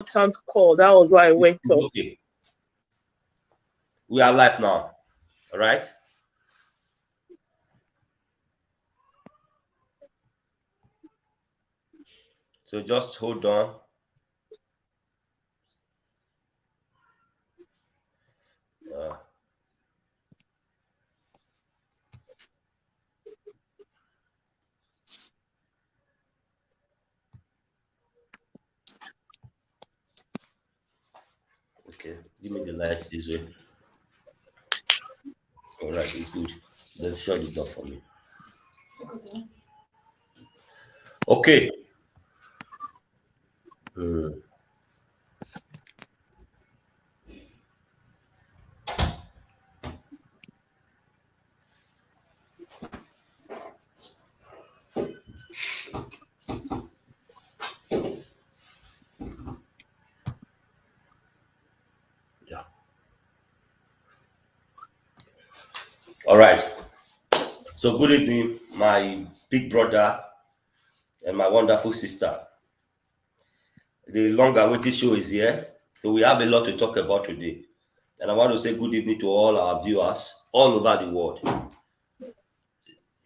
important call. That was why I went up. Okay. We are live now. All right. So just hold on. Okay, give me the lights this way. All right, it's good. Then shut the door for me. Okay. Yeah. All right. So good evening, my big brother and my wonderful sister. The long-awaited show is here, so we have a lot to talk about today. And I want to say good evening to all our viewers all over the world.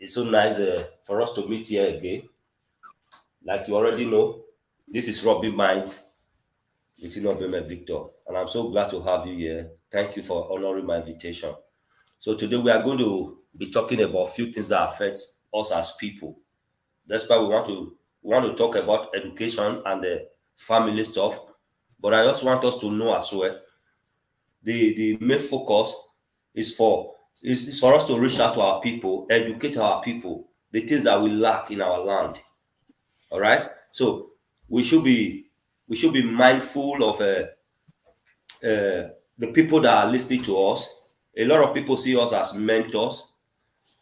It's so nice for us to meet here again. Like you already know, this is Robbie Mind with INOBEMHE Victor, and I'm so glad to have you here. Thank you for honoring my invitation. So today we are going to be talking about a few things that affect us as people. That's why we want to talk about education and the family stuff. But I also want us to know as well the main focus is for us to reach out to our people, educate our people, the things that we lack in our land. All right. So we should be mindful of the people that are listening to us. A lot of people see us as mentors.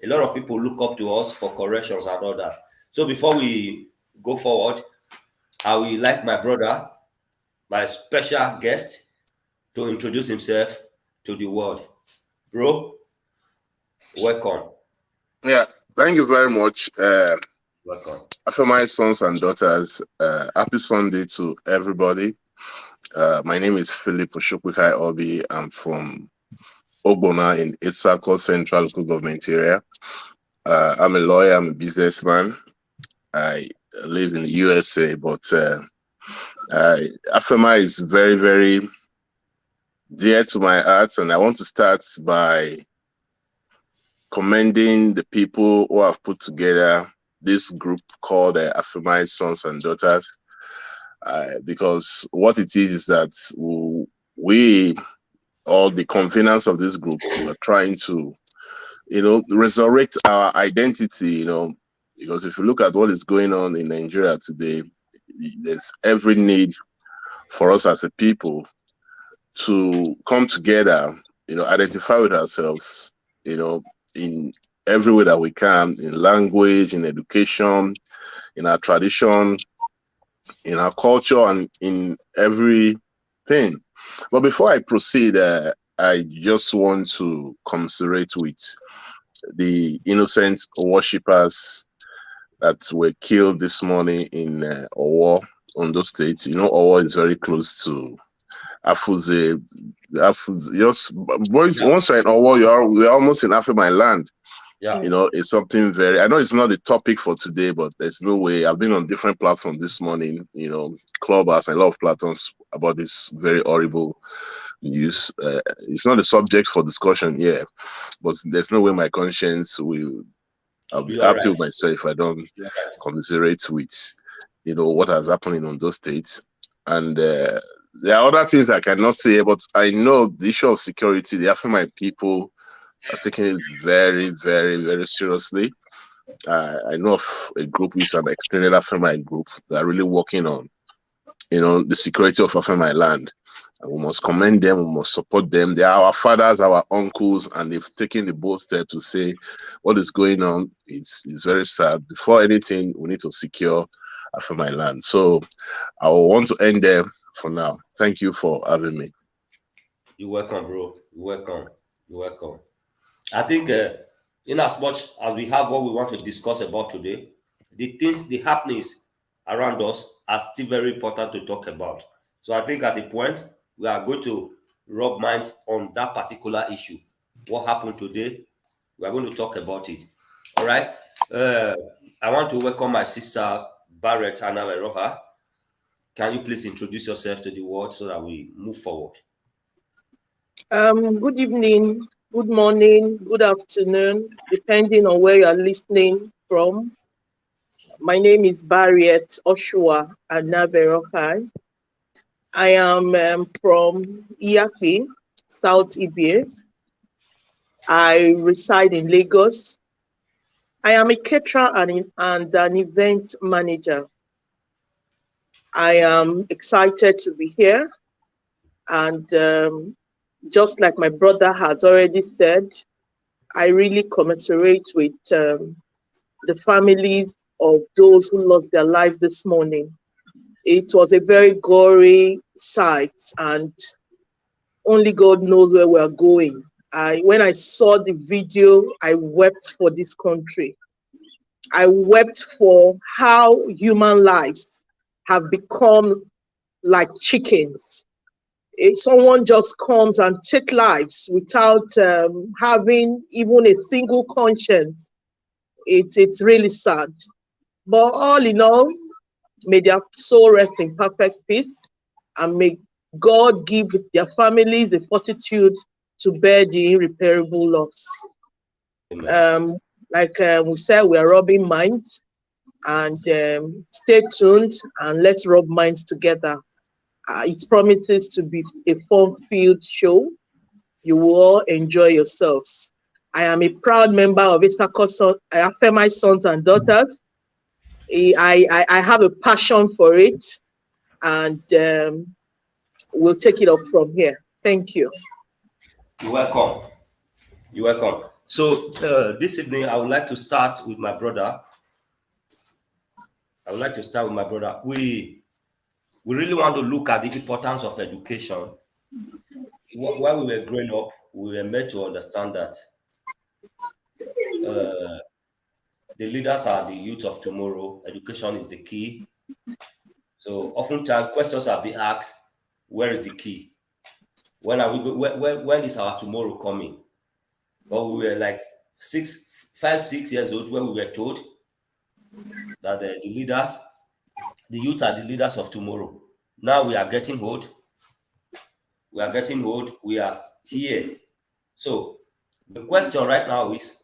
A lot of people look up to us for corrections and all that. So before we go forward, I will like my brother, my special guest, to introduce himself to the world. Bro, welcome. Yeah, thank you very much. Welcome. For my sons and daughters, happy Sunday to everybody. My name is Philip Oshokukai Obi. I'm from Ogbona in Itsako Central Local Government area. I'm a lawyer, I'm a businessman. I live in the USA, but Afema is very, very dear to my heart, and I want to start by commending the people who have put together this group called Afema Sons and Daughters, because what it is that we all the conveners of this group are trying to, resurrect our identity, because if you look at what is going on in Nigeria today, there's every need for us as a people to come together, identify with ourselves, in every way that we can, in language, in education, in our tradition, in our culture, and in everything. But before I proceed, I just want to commiserate with the innocent worshippers that were killed this morning in Owo, Ondo State. Owo is very close to Afuze. Just boys, once you're in Owo, you're almost in Afema land. Yeah. It's something I know it's not a topic for today, but there's no way. I've been on different platforms this morning, Clubhouse and a lot of platforms about this very horrible news. It's not a subject for discussion here, but there's no way my conscience I'll be happy with myself if I don't commiserate with, what has happened in Ondo State. And there are other things I cannot say, but I know the issue of security, the Afema people are taking it very, very, very seriously. I know of a group which is an extended Afema group that are really working on, the security of Afema land. And we must commend them, we must support them. They are our fathers, our uncles, and they've taken the bold step to say what is going on. It's very sad. Before anything, we need to secure Afema land. So I will want to end there for now. Thank you for having me. You're welcome, bro. You're welcome. I think in as much as we have what we want to discuss about today, the happenings around us are still very important to talk about. So I think at a point we are going to rub minds on that particular issue. What happened today? We are going to talk about it. All right. I want to welcome my sister Barrett Anna Veroha. Can you please introduce yourself to the world so that we move forward? Good evening, good morning, good afternoon, depending on where you are listening from. My name is Barriet Oshua Anaverokai. I am from Iyapi, South Ibie. I reside in Lagos. I am a caterer and an event manager. I am excited to be here, and just like my brother has already said, I really commiserate with the families of those who lost their lives this morning. It was a very gory sight, and only God knows where we are going. When I saw the video, I wept for this country. I wept for how human lives have become like chickens. If someone just comes and takes lives without having even a single conscience, it's really sad. But all in all, may their soul rest in perfect peace, and may God give their families the fortitude to bear the irreparable loss. Like we said, we are rubbing minds, and stay tuned and let's rub minds together. It promises to be a fun-filled show. You will all enjoy yourselves. I am a proud member of Afemai Sons and Daughters. I have a passion for it, and we'll take it up from here. Thank you. You're welcome. You're welcome. So this evening, I would like to start with my brother. We really want to look at the importance of education. While we were growing up, we were made to understand that the leaders are the youth of tomorrow. Education is the key. So oftentimes questions are being asked, where is the key? When is our tomorrow coming? But we were like 5, 6 years old when we were told that the youth are the leaders of tomorrow. Now we are getting old. We are here. So the question right now is,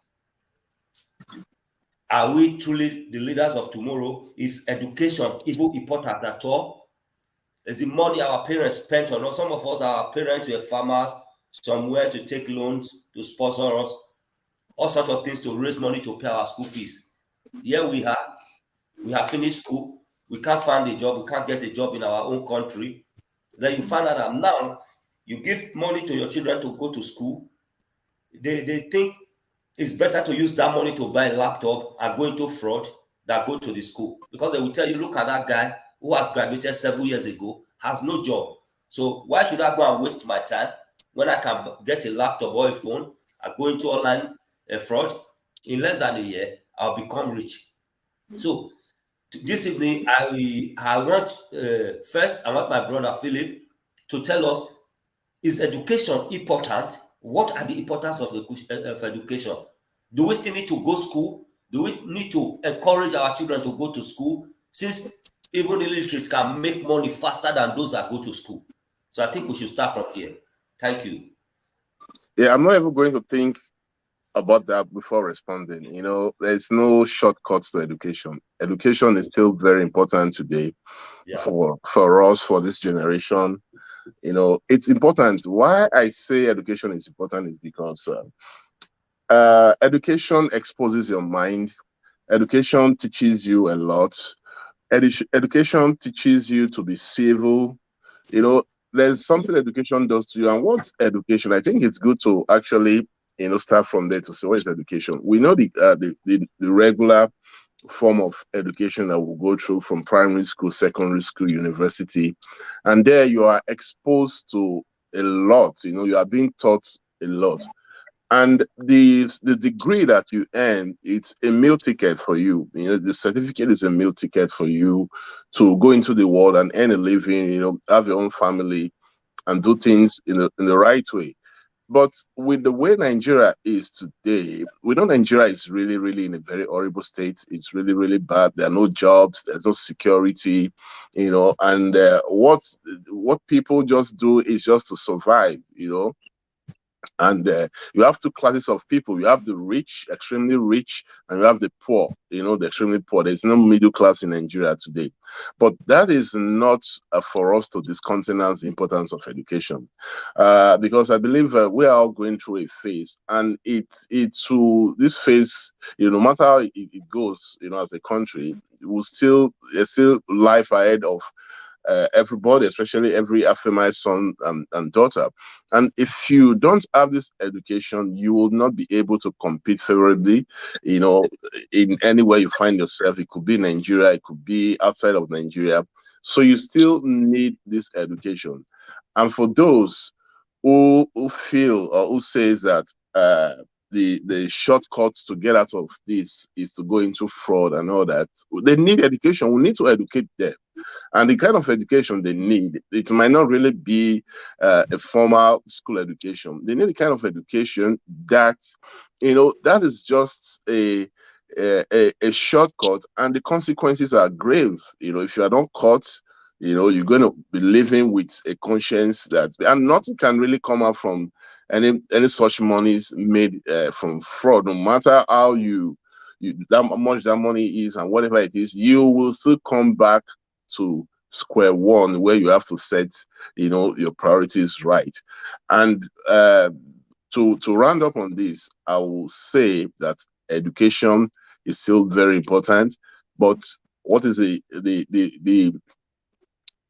are we truly the leaders of tomorrow? Is education even important at all? Is the money our parents spent on us? Some of us, our parents were farmers, somewhere to take loans to sponsor us, all sorts of things to raise money to pay our school fees. Here we have finished school, we can't find a job, we can't get a job in our own country. Then you find out that now you give money to your children to go to school. They think it's better to use that money to buy a laptop and go into fraud than go to the school, because they will tell you, look at that guy who has graduated several years ago, has no job. So why should I go and waste my time when I can get a laptop or a phone and go into online fraud? In less than a year, I'll become rich. So this evening, I want first, I want my brother Philip to tell us, is education important? What are the importance of education? Do we still need to go to school? Do we need to encourage our children to go to school, since even illiterates can make money faster than those that go to school? So I think we should start from here. Thank you. Yeah, I'm not even going to think about that before responding. You know, there's no shortcuts to education. Education is still very important today, for us, for this generation. You know, it's important. Why I say education is important is because education exposes your mind. Education teaches you a lot. Education teaches you to be civil. You know, there's something education does to you. And what's education? I think it's good to actually, you know, start from there to say, what is education? We know the regular form of education that we'll go through from primary school, secondary school, university. And there you are exposed to a lot. You know, you are being taught a lot. And the degree that you earn, it's a meal ticket for you. You know, the certificate is a meal ticket for you to go into the world and earn a living. You know, have your own family and do things in the right way. But with the way Nigeria is today, we know Nigeria is really, really in a very horrible state. It's really, really bad. There are no jobs. There's no security, you know. And what people just do is just to survive, you know. And you have two classes of people. You have the rich, extremely rich, and you have the poor, you know, the extremely poor. There's no middle class in Nigeria today. But that is not for us to discountenance the importance of education, because I believe we are all going through a phase, and this phase, you know, no matter how it goes, you know, as a country, there's still life ahead of everybody, especially every Afemai son and daughter. And if you don't have this education, you will not be able to compete favorably, you know, in anywhere you find yourself. It could be Nigeria, it could be outside of Nigeria. So you still need this education. And for those who feel or who says that the shortcut to get out of this is to go into fraud and all that, they need education. We need to educate them. And the kind of education they need, it might not really be a formal school education. They need the kind of education that, you know, that is just a shortcut, and the consequences are grave. You know, if you are not caught, you know, you're going to be living with a conscience that, and nothing can really come out from any such monies made from fraud. No matter how that much that money is and whatever it is, you will still come back to square one, where you have to set, you know, your priorities right. And to round up on this, I will say that education is still very important. But what is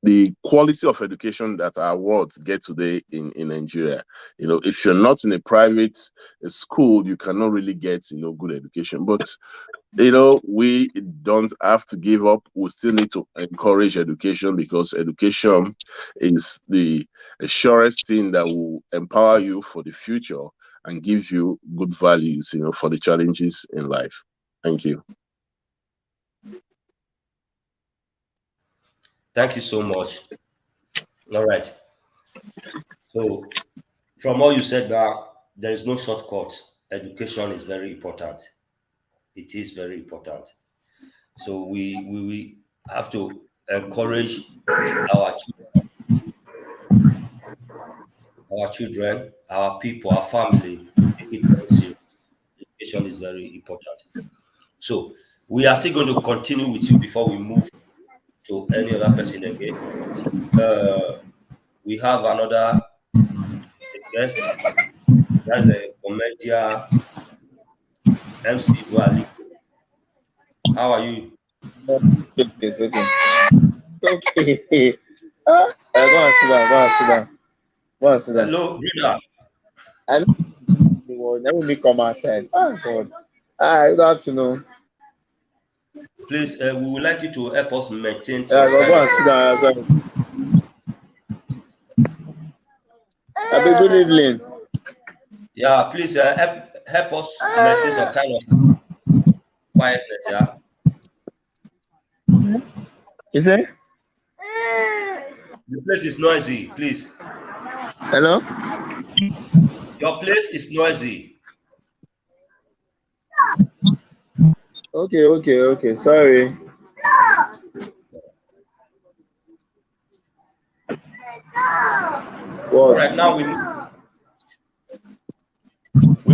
the quality of education that our wards get today in Nigeria? You know, if you're not in a private school, you cannot really get, you know, good education. But you know, we don't have to give up. We still need to encourage education, because education is the surest thing that will empower you for the future and give you good values, you know, for the challenges in life. Thank you. Thank you so much. All right. So, from all you said now, there is no shortcut. Education is very important. It is very important. So we have to encourage our our people, our family to take it very serious. Education is very important. So we are still going to continue with you before we move to any other person again. Uh, we have another guest. That's a comedian MC Dualiko. How are you? It's okay. Okay. Go and sit down. Go and sit down. Go and sit down. Hello, brother. I know the word. Let me come outside. Oh God. Good afternoon. Please, we would like you to help us maintain Yeah, some go kind and of. sit down outside. Good evening. Yeah, please help us maintain some kind of quietness. Yeah, You say? the place is noisy. Please, Hello? your place is noisy. Okay. Sorry. All What? right, now we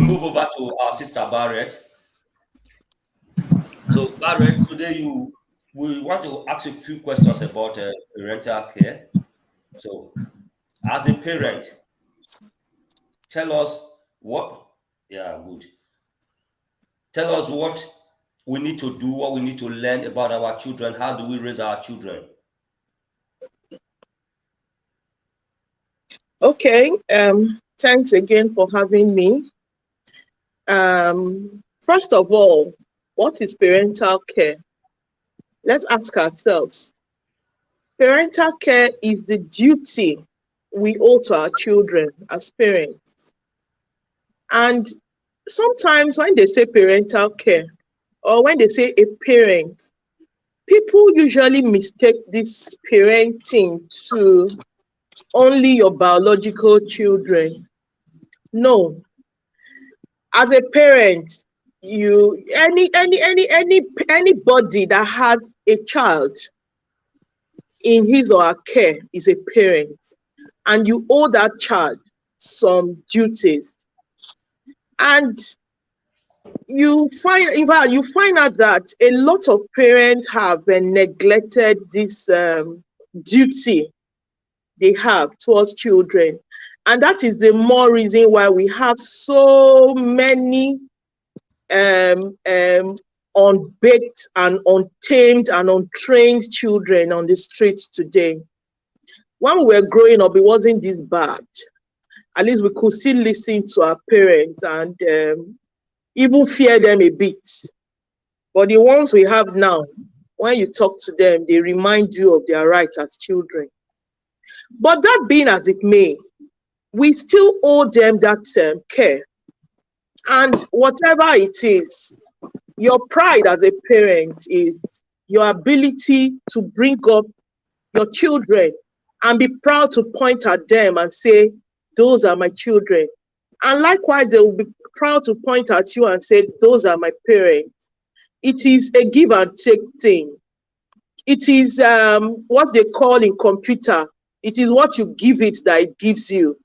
move over to our sister Barrett. So Barrett, today we want to ask you a few questions about parental care. So, as a parent, tell us what. Yeah, good. Tell us what we need to do, what we need to learn about our children. How do we raise our children? Okay. Thanks again for having me. First of all, what is parental care? Let's ask ourselves. Parental care is the duty we owe to our children as parents. And sometimes when they say parental care or when they say a parent, people usually mistake this parenting to only your biological children. No, as a parent, you anybody that has a child in his or her care is a parent, and you owe that child some duties. And you find, in fact, you find out that a lot of parents have neglected this duty they have towards children. And that is the more reason why we have so many unbaked and untamed and untrained children on the streets today. When we were growing up, it wasn't this bad. At least we could still listen to our parents and even fear them a bit. But the ones we have now, when you talk to them, they remind you of their rights as children. But that being as it may, we still owe them that care. And whatever it is, your pride as a parent is your ability to bring up your children and be proud to point at them and say, those are my children. And likewise, they will be proud to point at you and say, those are my parents. It is a give and take thing. It is what they call in computer, it is what you give it that it gives you.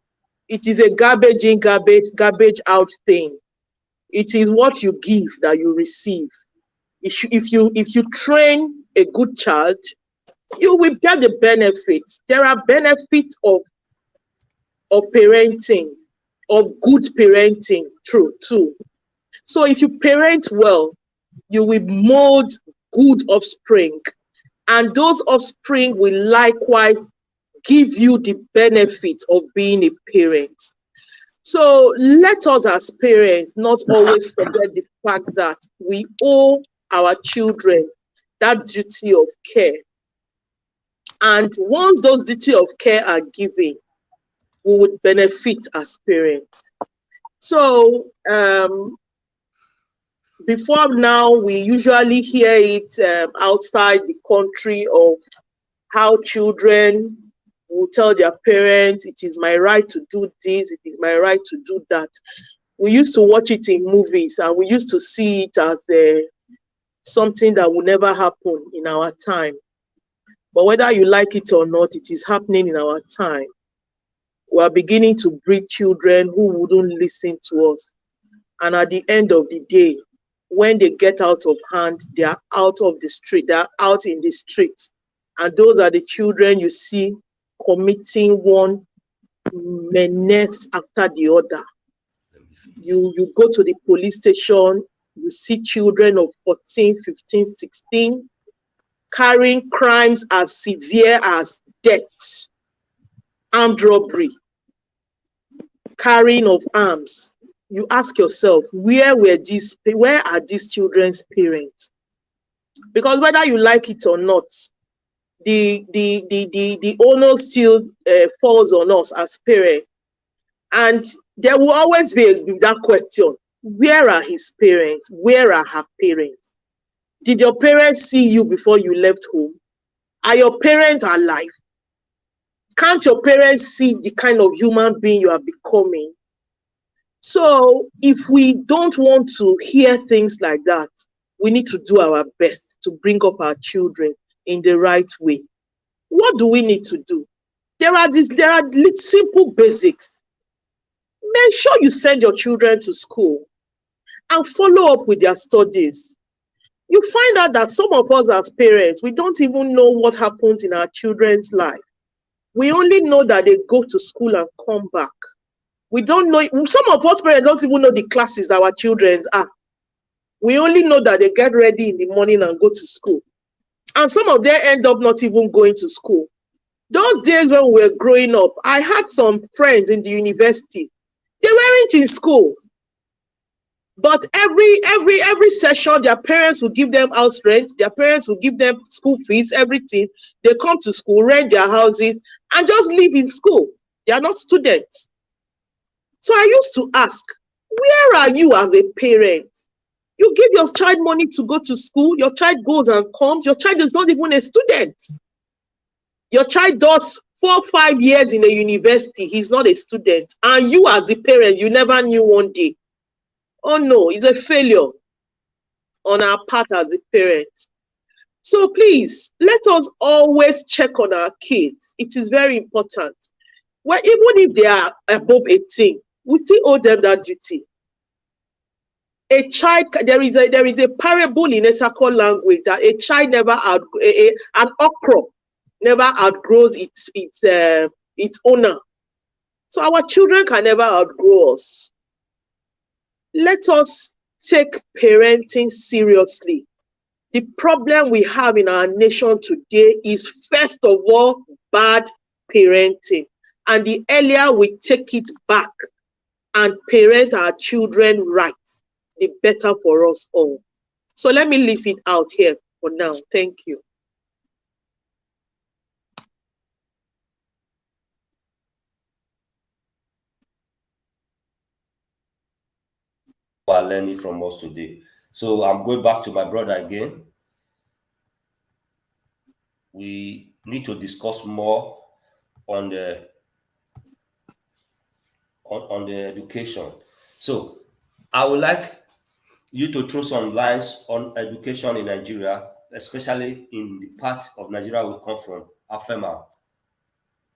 It is a garbage in, garbage out thing. It is what you give that you receive. If you train a good child, you will get the benefits. There are benefits of parenting, of good parenting, true too. So if you parent well, you will mold good offspring, and those offspring will likewise give you the benefit of being a parent. So let us as parents not always forget the fact that we owe our children that duty of care. And once those duty of care are given, we would benefit as parents. So before now, we usually hear it outside the country of how children will tell their parents, it is my right to do this, it is my right to do that. We used to watch it in movies and we used to see it as something that will never happen in our time. But whether you like it or not, it is happening in our time. We are beginning to breed children who wouldn't listen to us. And at the end of the day, when they get out of hand, they are out of the street, they are out in the streets. And those are the children you see committing one menace after the other. You go to the police station, you see children of 14, 15, 16 carrying crimes as severe as death, armed robbery, carrying of arms. You ask yourself, where are these children's parents? Because whether you like it or not, the onus still falls on us as parents. And there will always be that question, where are his parents? Where are her parents? Did your parents see you before you left home? Are your parents alive? Can't your parents see the kind of human being you are becoming? So if we don't want to hear things like that, we need to do our best to bring up our children in the right way. What do we need to do? There are simple basics. Make sure you send your children to school and follow up with their studies. You find out that some of us as parents, we don't even know what happens in our children's life. We only know that they go to school and come back. We don't know, some of us parents don't even know the classes our children are. We only know that they get ready in the morning and go to school. And some of them end up not even going to school. Those days when we were growing up, I had some friends in the university. They weren't in school. But every session, their parents will give them house rent, their parents will give them school fees, everything. They come to school, rent their houses, and just live in school. They are not students. So I used to ask, Where are you as a parent? You give your child money to go to school, your child goes and comes, your child is not even a student. Your child does 4 or 5 years in a university, he's not a student. And you as the parent, you never knew one day. Oh no, it's a failure on our part as the parents. So please, let us always check on our kids. It is very important. Well, even if they are above 18, we still owe them that duty. A child, there is a parable in Esako language that a child an okra never outgrows its owner. So our children can never outgrow us. Let us take parenting seriously. The problem we have in our nation today is, first of all, bad parenting. And the earlier we take it back and parent our children right, the better for us all. So let me leave it out here for now. Thank you. Are learning from us today. So I'm going back to my brother again. We need to discuss more on the on the education. So I would like you to throw some lines on education in Nigeria, especially in the part of Nigeria we come from, Afema.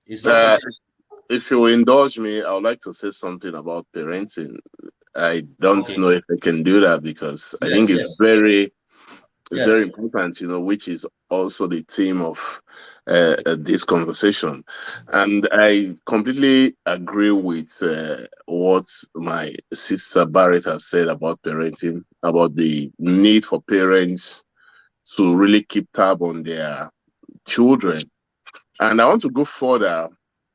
It's not Uh, something. if you indulge me, I would like to say something about parenting. I don't Okay. know if I can do that because I think Yes, yes, it's very yes. important, which is also the theme of this conversation. And I completely agree with what my sister Barrett has said about parenting, about the need for parents to really keep tab on their children. And I want to go further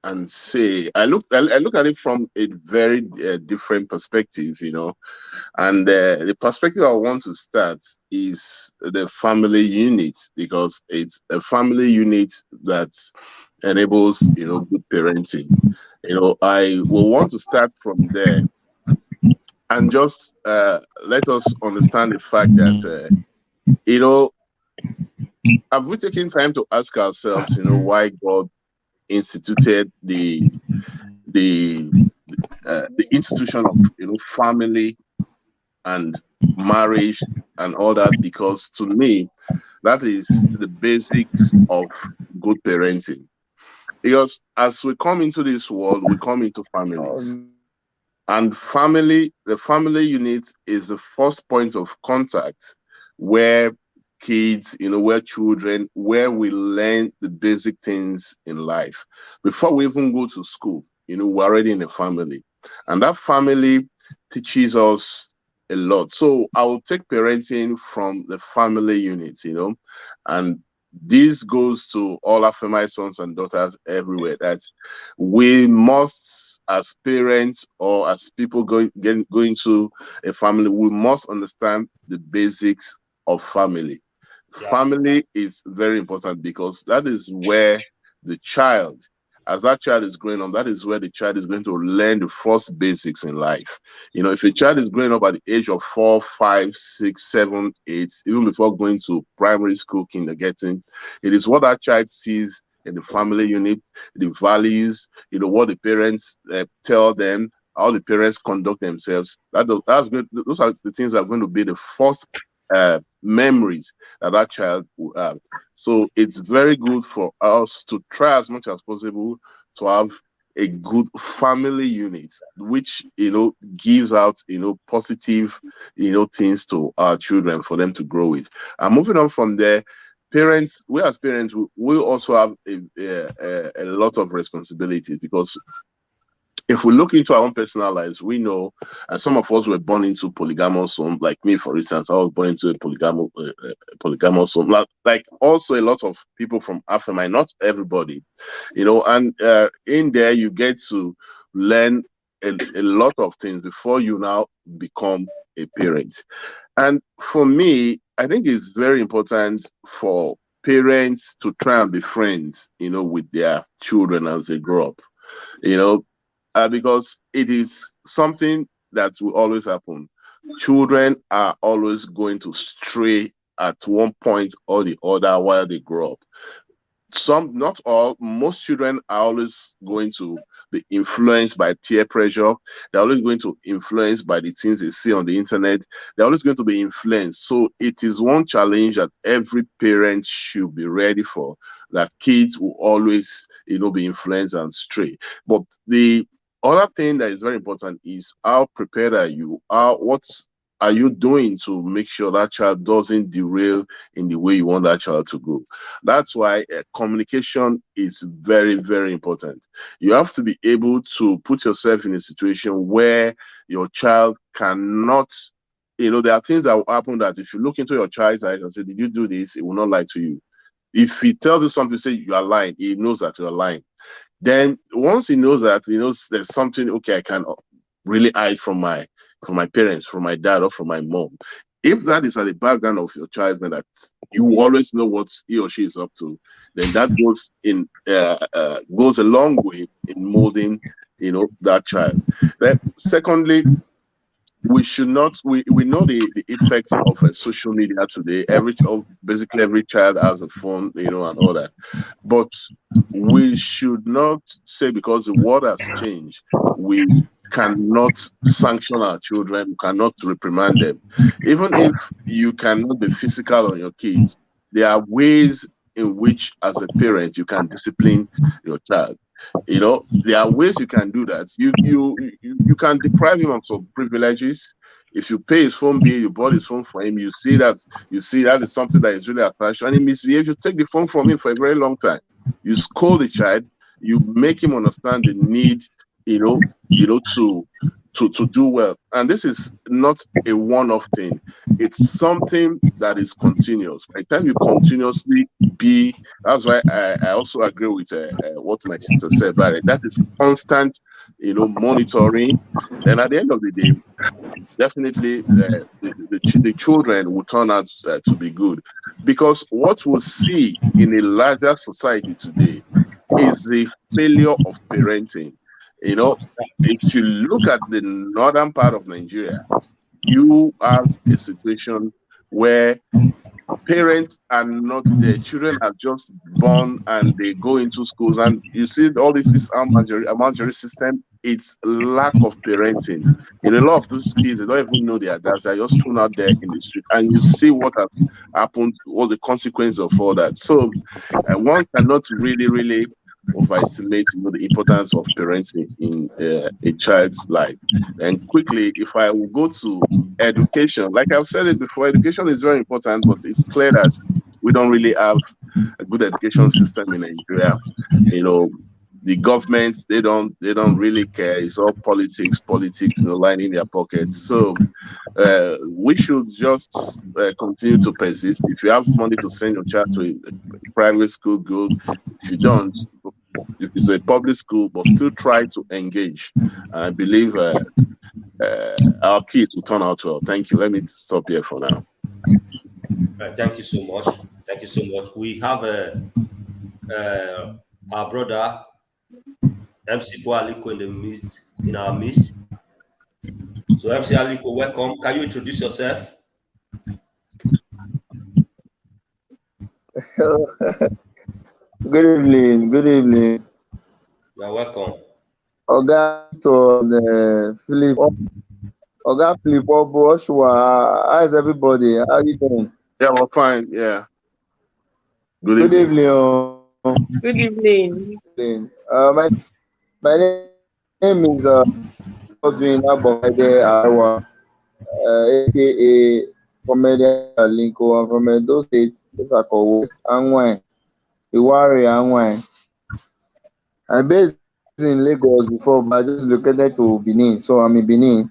and say I look at it from a very different perspective, and the perspective I want to start is the family unit, because it's a family unit that enables, good parenting. I will want to start from there and just let us understand the fact that, you know, have we taken time to ask ourselves, why God instituted the the institution of, family and marriage and all that? Because to me, that is the basics of good parenting. Because as we come into this world, we come into families. And the family unit is the first point of contact where kids, where children, where we learn the basic things in life. Before we even go to school, we're already in a family. And that family teaches us a lot. So I will take parenting from the family unit, and this goes to all of my sons and daughters everywhere, that we must, as parents or as people going to a family, we must understand the basics of family. Yeah. Family is very important because that is where the child, as that child is growing up, that is where the child is going to learn the first basics in life. If a child is growing up at the age of 4, 5, 6, 7, 8, even before going to primary school, kindergarten, it is what that child sees in the family unit, the values, what the parents tell them, how the parents conduct themselves. Those are the things that are going to be the first memories that child will have. So it's very good for us to try as much as possible to have a good family unit, which gives out positive things to our children for them to grow with. And moving on from there, parents, we as parents, we also have a lot of responsibilities, because if we look into our own personal lives, we know, and some of us were born into polygamous home. Like me, for instance, I was born into a polygamous home. Like also a lot of people from Afema, not everybody, and in there you get to learn a lot of things before you now become a parent. And for me, I think it's very important for parents to try and be friends, with their children as they grow up. Because it is something that will always happen. Children are always going to stray at one point or the other while they grow up. Some, not all, most children are always going to be influenced by peer pressure. They're always going to be influenced by the things they see on the internet. They're always going to be influenced. So it is one challenge that every parent should be ready for, that kids will always, be influenced and stray. But the other thing that is very important is how prepared are you? What are you doing to make sure that child doesn't derail in the way you want that child to go? That's why communication is very, very important. You have to be able to put yourself in a situation where your child cannot, there are things that will happen that if you look into your child's eyes and say, did you do this? It will not lie to you. If he tells you something, say you are lying, he knows that you are lying. Then once he knows that, he knows there's something, okay, I can really hide from my parents, from my dad, or from my mom. If that is at the background of your child's mind, that you always know what he or she is up to, then that goes a long way in molding, that child. Then, secondly, we should not. We know the effects of social media today. Basically every child has a phone, and all that. But we should not say because the world has changed, we cannot sanction our children, we cannot reprimand them. Even if you cannot be physical on your kids, there are ways in which, as a parent, you can discipline your child. There are ways you can do that. You can deprive him of some privileges. If you pay his phone bill, you bought his phone for him, you see that is something that is really attached, and he misbehaves, you take the phone from him for a very long time. You scold the child, you make him understand the need, to do well. And this is not a one-off thing. It's something that is continuous. By the time you continuously that's why I also agree with what my sister said about it. That is constant, monitoring. And at the end of the day, definitely the children will turn out to be good. Because what we'll see in a larger society today is the failure of parenting. If you look at the northern part of Nigeria, you have a situation where parents are not, their children are just born and they go into schools, and you see all this arm system. It's lack of parenting. A lot of those kids, they don't even know their dads. They're just thrown out there in the street, and you see what has happened, what the consequence of all that. So one cannot really overestimate the importance of parenting in a child's life. And quickly, if I will go to education, like I've said it before, education is very important, but it's clear that we don't really have a good education system in Nigeria. The government, they don't really care. It's all politics, lining their pockets. So we should just continue to persist. If you have money to send your child to a private school, good. If you don't, if it's a public school, but still try to engage. I believe our kids will turn out well. Thank you. Let me stop here for now. Thank you so much. Thank you so much. We have our brother MC Boaliko in our midst. So MC Aliko, welcome. Can you introduce yourself? Good evening. You are welcome. Oga to Philip. Oga Philip Oshua. How is everybody? How are you doing? Yeah, we're fine. Yeah. Good evening. Good evening. My name is Godwin Abomede Awa, aka Comedian Linko. I'm from Edo State. It's called West Anwine, Iwari Anwine. I'm based in Lagos before, but I just located to Benin. So I'm in Benin.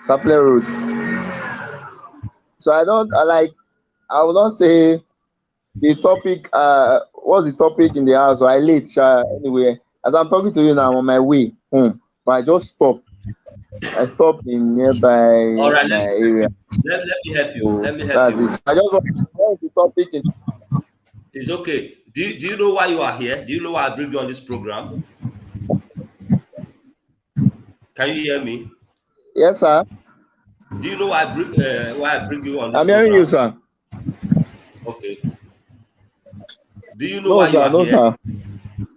Sapler Road. So I will not say the topic, what's the topic in the house? So I late, anyway. As I'm talking to you now, I'm on my way home, but I just stopped. I stopped in nearby my area. Let me help you. Let me help That's you. it. I just want to know the topic. It's okay. Do you know why you are here? Do you know why I bring you on this program? Can you hear me? Yes, sir. Do you know why I bring you on this I'm hearing you, program? sir. Okay. Do you know No, why you sir. are No, here? sir.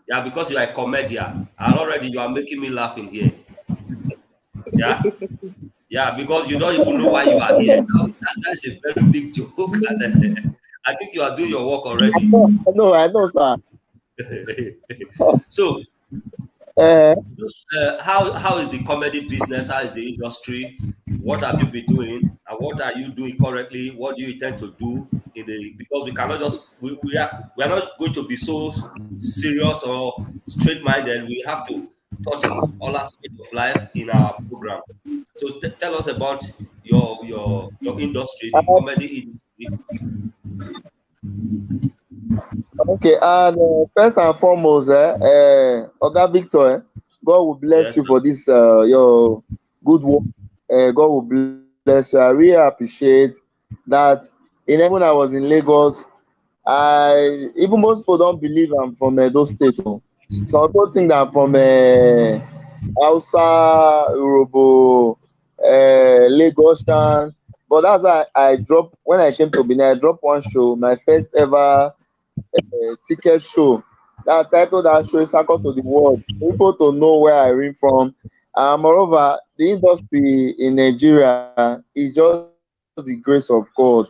Yeah, because you are a comedian, and already you are making me laugh in here. Yeah, yeah, because you don't even know why you are here. That's a very big joke, and I think you are doing your work already. I know, sir. So, Uh, how is the comedy business? How is the industry? What have you been doing, and what are you doing currently? What do you intend to do in the? Because we cannot just we are not going to be so serious or straight minded. We have to touch all aspects of life in our program. So tell us about your industry, the comedy industry. okay, and first and foremost, Oga Victor, God will bless Yes, you sir. for this your good work. God will bless you. I really appreciate that. In even I was in Lagos, I even most people don't believe I'm from those states. Oh. Some people think that I'm from Hausa, Yoruba, Lagosian. But that's why I dropped when I came to Benin. I dropped one show, my first ever ticket show. That title that show is Circle to the World. People to know where I ring from. Moreover, the industry in Nigeria is just the grace of God.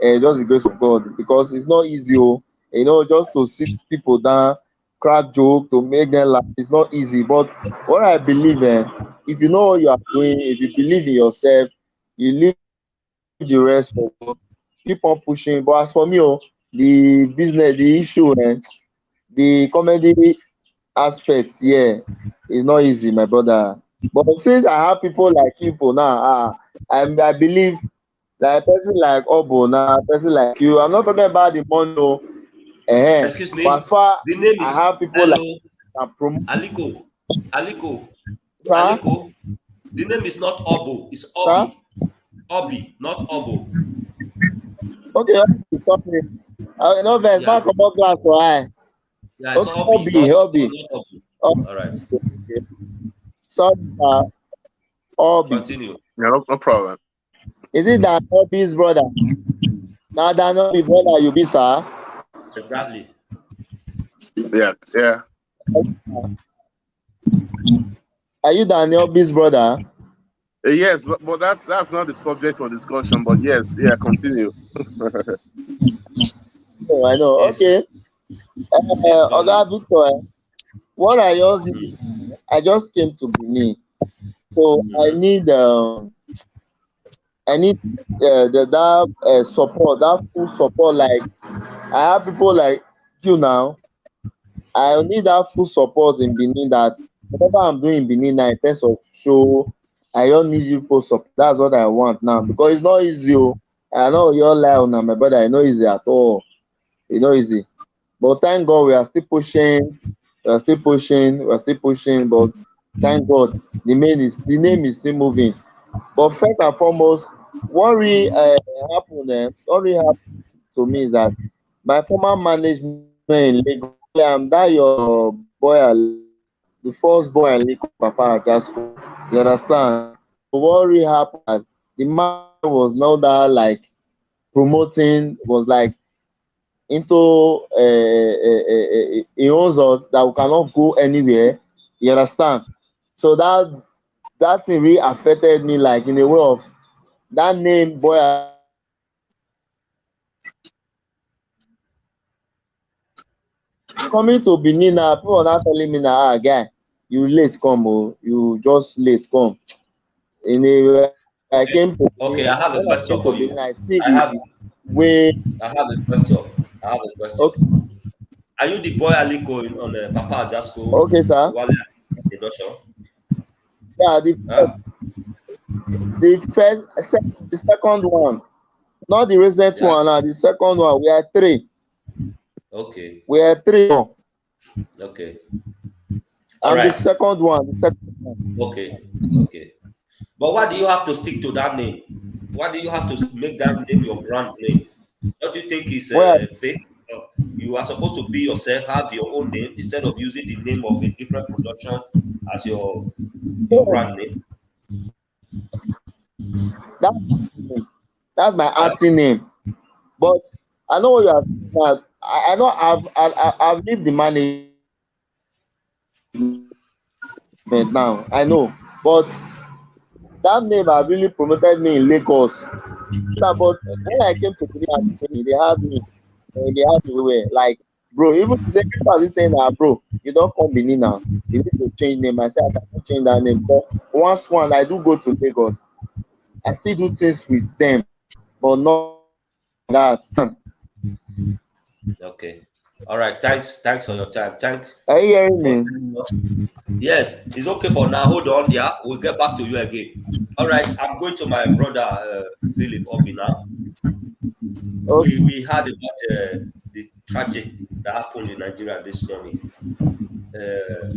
Just the grace of God because it's not easy. Oh. Just to sit people down, crack joke to make them laugh. It's not easy. But what I believe in, if you know what you are doing, if you believe in yourself, you leave the rest for God. Keep on pushing. But as for me, oh, the business, the issue, the comedy aspect, yeah, it's not easy, my brother. But since I have people like people now, I believe like a person like Obo now, a person like you. I'm not talking about the money, no. Excuse But me. as far The name I is have people like Hello that promote, Aliko. Aliko. sir, Aliko. The name is not Obo. It's sir. Obi. Obi, not Obo. Okay, okay, sorry. No vex, Yeah, man comot glass for eye. yeah, it's Okay, Obi, Obi, Obi. not Obi. All right. Okay, okay. Sorry, Obi. Continue. Yeah, no problem. Is it that Obi's brother? Now that Obi brother you be, sir? Exactly. Yeah, yeah. Are you Daniel Obi's brother? Yes, but that's not the subject for discussion. But yes, yeah, continue. No, I know. It's Okay. it's funny. Oga Victor, what I just Mm, did, I just came to Benin. So mhm. I need that support, that full support. Like I have people like you now. I need that full support in Benin that whatever I'm doing in Benin now in terms of show, I don't need you full support. That's what I want now because it's not easy. Oh. I know you're lying on my brother. It's not easy at all. It's not easy. But thank God we are still pushing. We are still pushing. We are still pushing. But thank God the name is still moving. But first and foremost, what really happened to me is that my former management in Lagos, I'm that your boy, the first boy in Lagos, Papa Ajasco. You understand? So what really happened that the man was now that like promoting, was like into he owns us that we cannot go anywhere. You understand? So that thing really affected me like in a way of that name boy Ajasco now coming to Benin now, people are now telling me now, guy, you late come, oh, you just late come. In a I came to Benin, Okay, when I I have came a to Benin, question I for see you. the I have way. I have a question. I have a question. Okay, Are you the boy Aliko on Papa Ajasco okay, sir. Wale introduction? Yeah, Huh? the second one, not the recent Yeah. one. Now the second one, we are three. Okay. We are three. Now. Okay. All I'm the right. second one. The second one. Okay. Okay. But why do you have to stick to that name? Why do you have to make that name your brand name? Don't you think it's Where fake? You are supposed to be yourself, have your own name instead of using the name of a different production as your. your brand name? That's that's my Huh? artist name. But I know what you are saying now. I know I've leave the management now. I know, but that name have really promoted me in Lagos. But when I came to Benin Academy, they had me where like, bro, even the second person saying, bro, you don't come Benin now. You need to change name. I said I can't change that name. But once one, I do go to Lagos. I still do things with them, but not that. Okay. All right. Thanks for your time. Thanks Are you hearing for me? telling us. Yes, it's okay for now. Hold on. Yeah, we'll get back to you again. All right. I'm going to my brother Philip Obi now. Okay. We heard about the tragic that happened in Nigeria this morning. Uh,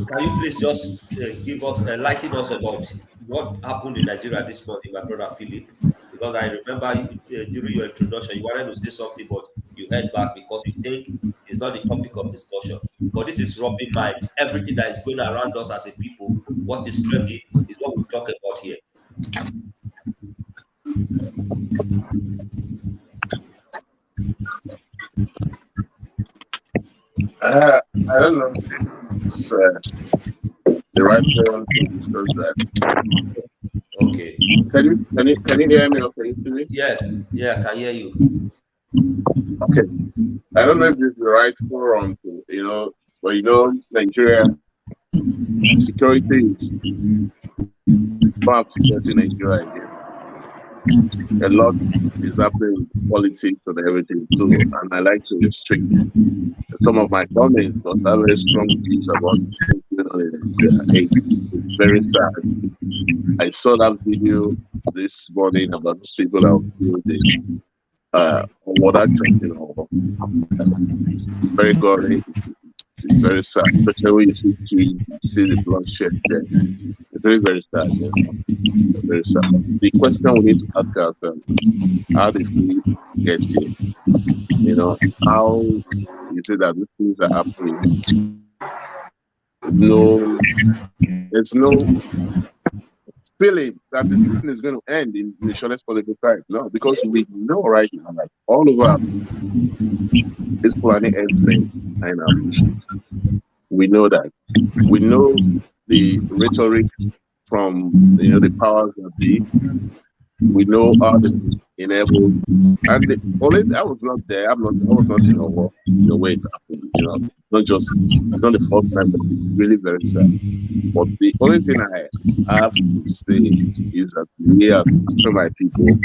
can you please just give us enlighten us about what happened in Nigeria this morning, my brother Philip? Because I remember during your introduction, you wanted to say something, but you head back because you think it's not the topic of discussion. But this is robbing mind. Everything that is going around us as a people, what is trending, is what we talk about here. I don't know. It's the right forum to discuss that. Okay. Can you hear me or can you see me? Yeah, I can hear you. Okay. I don't know if this is the right forum to but Nigeria security is part of security in Nigeria again. A lot is happening with politics and everything too, and I like to restrict some of my comments because I have very strong views about things going on in Nigeria. It's very sad. I saw that video this morning about those people that were killed in water jumping over. It's very gory. It's very sad, especially when you see the bloodshed there. It's very, very sad. Very sad. The question we need to ask ourselves: how did we get here? How is it that these things are happening? No, there's no feeling that this thing is going to end in the shortest possible time. No, because we know right now, like all over this planet airplane and our bushes. We know that. We know the rhetoric from the powers that be. We know how this is enabled. And only I was not there. I was not in a war the way it happened. It's not the first time, but it's really very sad. But the only thing I have to say is that we as my people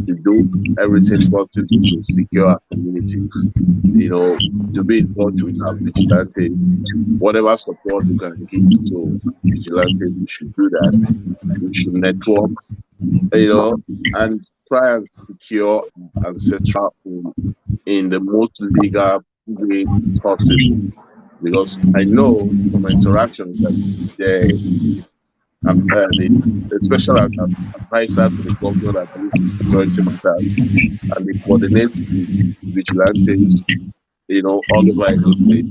to do everything possible to secure our communities. To be in touch with our vigilantes, whatever support we can give to vigilantes, we should do that. We should network, and try and secure ancestral home in the most legal way possible. Because I know from my interactions that the special advisor to the governor that deals with security matters, and they coordinate with vigilantes, all over the state.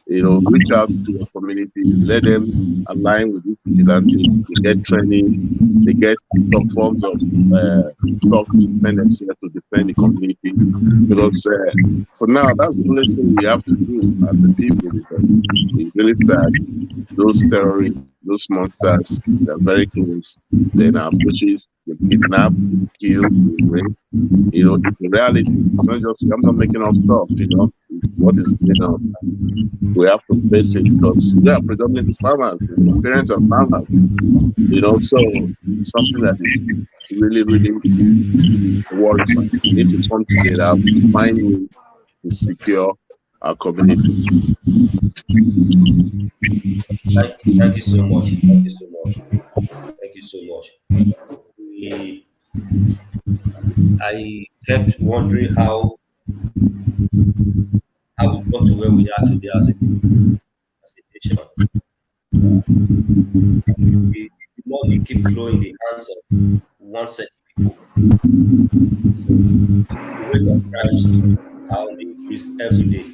Reach out to your communities, let them align with these vigilantes. They get training, they get some forms of stuff to defend themselves, to defend the community. Because for now, that's the only thing we have to do as the people, because it's really sad. Those terrorists, those monsters, they're very close. They're in our bushes, they kidnap, they kill, they rape. It's a reality. It's not just, I'm not making up stuff, it's what is going on. We have to face it because we are predominantly farmers. My parents are farmers, so it's something that is really, really worrisome. We need to come together, find ways to secure our communities. Thank you so much. Thank you so much. Thank you so much. I kept wondering how we got to where we are today as a nation. The money keep flowing in the hands of one set of people. The rate of crimes are on the increase every day.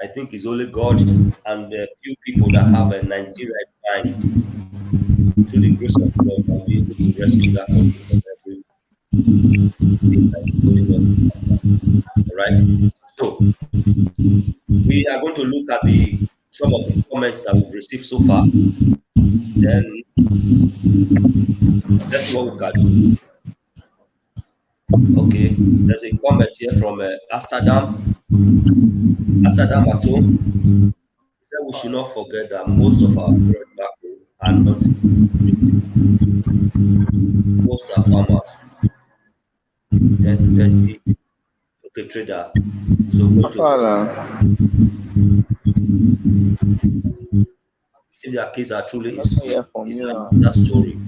I think it's only God and a few people that have a Nigeria mind. Through the grace of God, I'll be able to rescue that country from every thing that is holding us back. All right. So we are going to look at some of the comments that we've received so far. Then let's see what we can do. Okay, there's a comment here from Amsterdam. Amsterdam at home. He said we should not forget that most of our parents back home are not rich. Most are farmers. Then 30, okay, traders. So going to if their kids are truly in school, it's another story.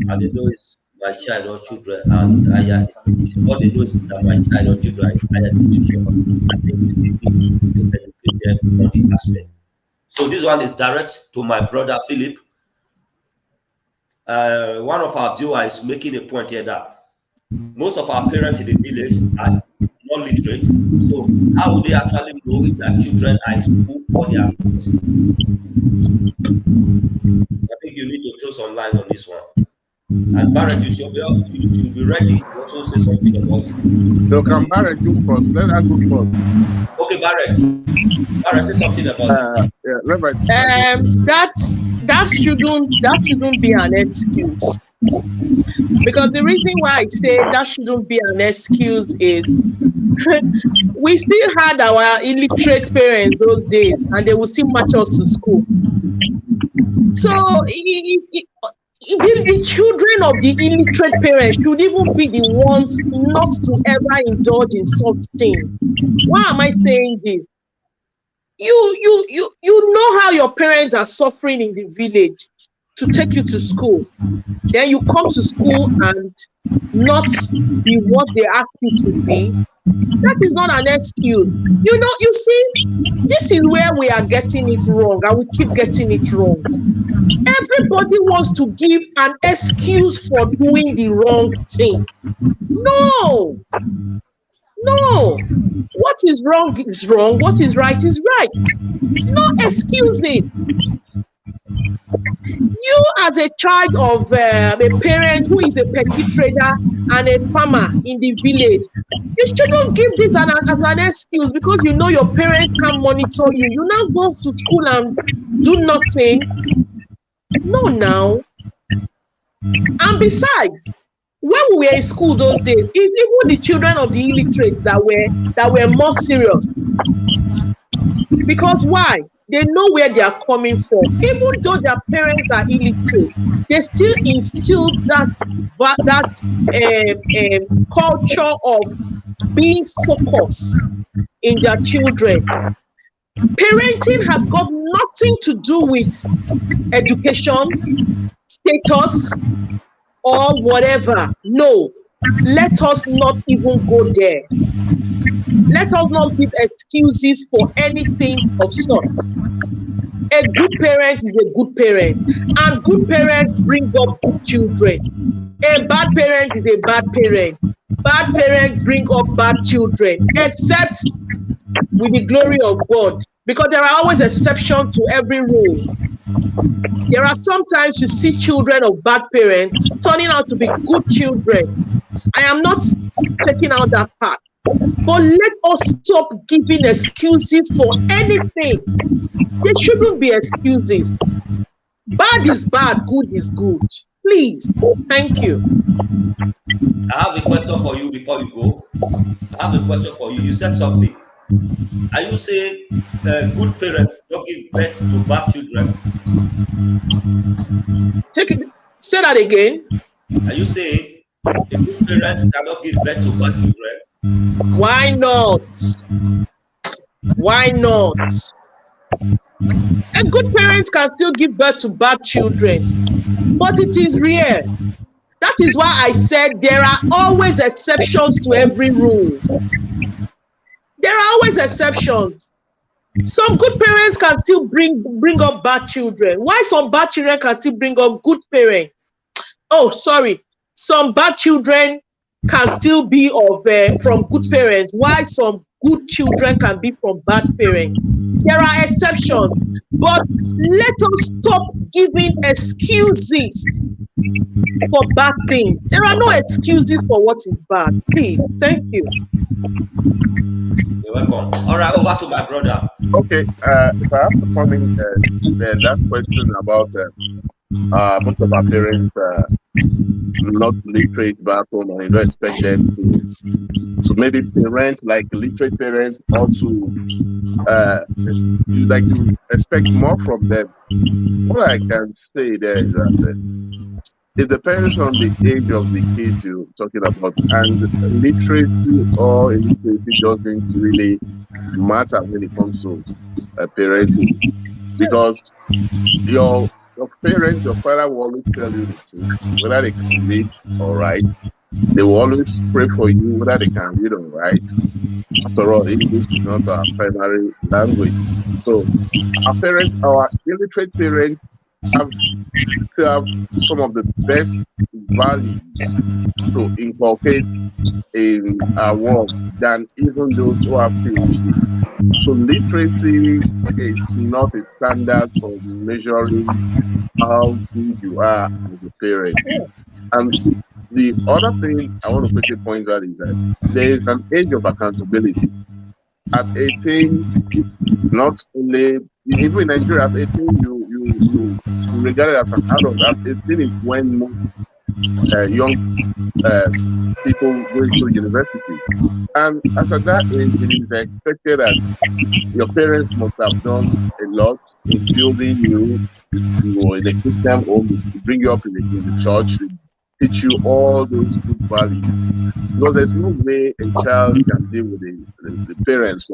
I don't know it's my child or children are in higher institution. All they know is that my child or children are in higher institution. I think we still need to educate them on the aspect. So this one is direct to my brother Philip. One of our viewers is making a point here that most of our parents in the village are not literate. So how would they actually know if their children are in school or they are not? I think you need to throw some light on this one. And Barrett, you should be ready to also say something about it. So can Barrett go first? Let us go first. Okay, Barrett, say something about it. Yeah, let me. That shouldn't be an excuse. Because the reason why I say that shouldn't be an excuse is we still had our illiterate parents those days, and they will still march us to school. So the children of the illiterate parents should even be the ones not to ever indulge in such things. Why am I saying this? You know how your parents are suffering in the village to take you to school. Then you come to school and not be what they ask you to be. That is not an excuse. You see, this is where we are getting it wrong, and we keep getting it wrong. Everybody wants to give an excuse for doing the wrong thing. No. What is wrong is wrong. What is right is right. No excuses. You, as a child of a parent who is a petty trader and a farmer in the village, you shouldn't give this as an excuse because you know your parents can monitor you. You now go to school and do nothing. No, now. And besides, when we were in school those days, it's even the children of the illiterate that were more serious. Because why? They know where they are coming from. Even though their parents are illiterate, they still instill that culture of being focused in their children. Parenting has got nothing to do with education, status, or whatever. No, let us not even go there. Let us not give excuses for anything of sort. A good parent is a good parent, and good parents bring up good children. A bad parent is a bad parent. Bad parents bring up bad children, except with the glory of God, because there are always exceptions to every rule. There are sometimes you see children of bad parents turning out to be good children. I am not taking out that part. But let us stop giving excuses for anything. There shouldn't be excuses. Bad is bad, good is good. Please, thank you. I have a question for you before you go. I have a question for you. You said something. Are you saying good parents don't give birth to bad children? Say that again. Are you saying a good parent cannot give birth to bad children? Why not? Why not? A good parent can still give birth to bad children, but it is rare. That is why I said there are always exceptions to every rule. There are always exceptions. Some good parents can still bring up bad children. Why some bad children can still bring up good parents? Oh, sorry. Some bad children can still be of from good parents, while some good children can be from bad parents. There are exceptions, but let us stop giving excuses for bad things. There are no excuses for what is bad. Please, thank you. You're welcome. All right, over to my brother. Okay, if I have to come in, that question about most of our parents not literate back home, and you don't expect them to maybe parent like literate parents, or to you expect more from them. What I can say there is that it depends on the age of the kid you're talking about, and literacy or illiteracy doesn't really matter when it comes to parenting, because your parents, your father will always tell you the truth, whether they can read or write. They will always pray for you, whether they can read or write. After all, English is not our primary language. So our illiterate parents have still have some of the best values to inculcate in our world than even those who have PhD. So literacy is not a standard for measuring how good you are as a parent. And the other thing I want to quickly point out is that there is an age of accountability. At 18, not only even in Nigeria, at 18 you regarded as an adult. At 18 is when most young people going to university. And after that age, it is expected that your parents must have done a lot in building you, in a Christian home, to bring you up in the church, to teach you all those good values. Because there's no way a child can deal with the parents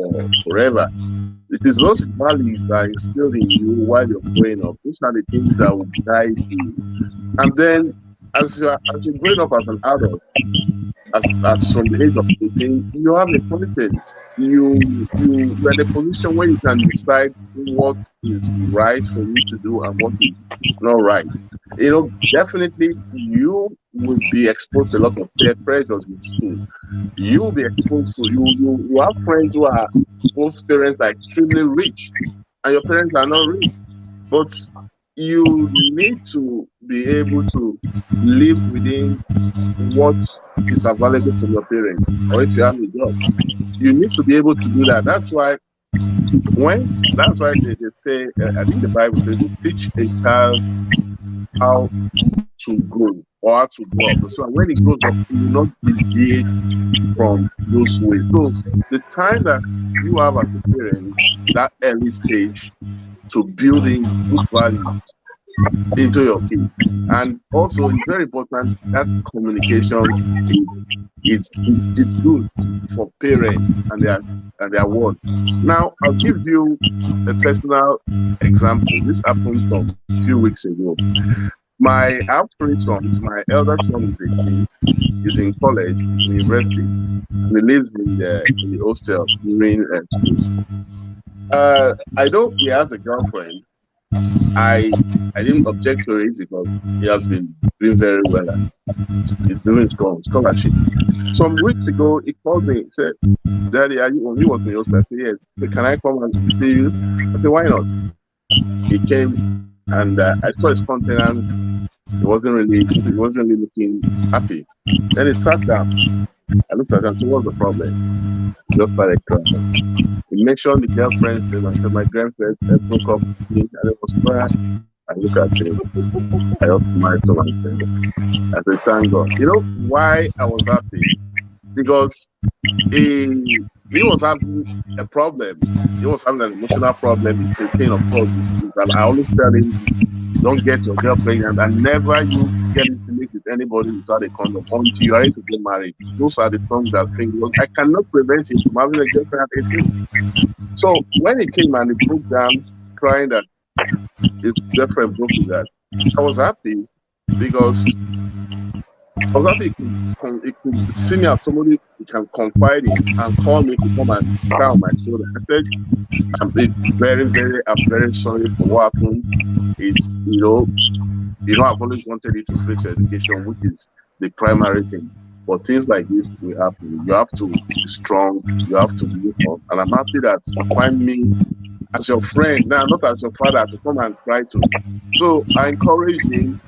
forever. It is those values that are instilled in you while you're growing up. Those are the things that will guide you. And then, as you're growing up as an adult, as from the age of 18, you have a conscience. You're in a position where you can decide what is right for you to do and what is not right. Definitely you will be exposed to a lot of peer pressures in school. You will be exposed to you have friends whose parents are extremely rich, and your parents are not rich. But you need to be able to live within what is available from your parents, or if you have a job, you need to be able to do that. That's why they say, I think the Bible says, to teach a child how to grow or how to grow up. So when he grows up, he will not deviate from those ways. So the time that you have as a parent, that early stage, to building good values into your kids. And also, it's very important that communication is good for parents and their words. Now, I'll give you a personal example. This happened some few weeks ago. I have 3 sons. My elder son is 18. He's in college, university, and he lives in the hostel during school. I know he has a girlfriend. I didn't object to it because he has been doing very well and he's doing scholarship. Some weeks ago, he called me and said, "Daddy, are you?" He was in the hospital. I said, "Yes." He said, "Can I come and see you?" I said, "Why not?" He came and I saw his countenance. He wasn't really looking happy. Then he sat down. I looked at him. So what's the problem? He just started crying. He mentioned the girlfriend's name. I said, "My girlfriend broke up with me," and it was crying. I looked at him. I just smiled to myself. I said, "Thank God." You know why I was happy? Because he was having a problem. He was having an emotional problem. It's a thing of course. And I always tell him, don't get your girl pregnant and never you get intimate with anybody without a condom until you are ready to get married. Those are the things that think, I cannot prevent him from having a girlfriend at 18. So when he came and he broke down crying that his girlfriend broke his heart, I was happy because I was happy he could see me as somebody he can confide in and call me to come and cry on my shoulder. I said, I'm very sorry for what happened. It's, I've always wanted you to fix education, which is the primary thing. But things like this will happen. You have to be strong. You have to move on. And I'm happy that you find me as your friend now, not as your father, to come and cry to. So I encourage him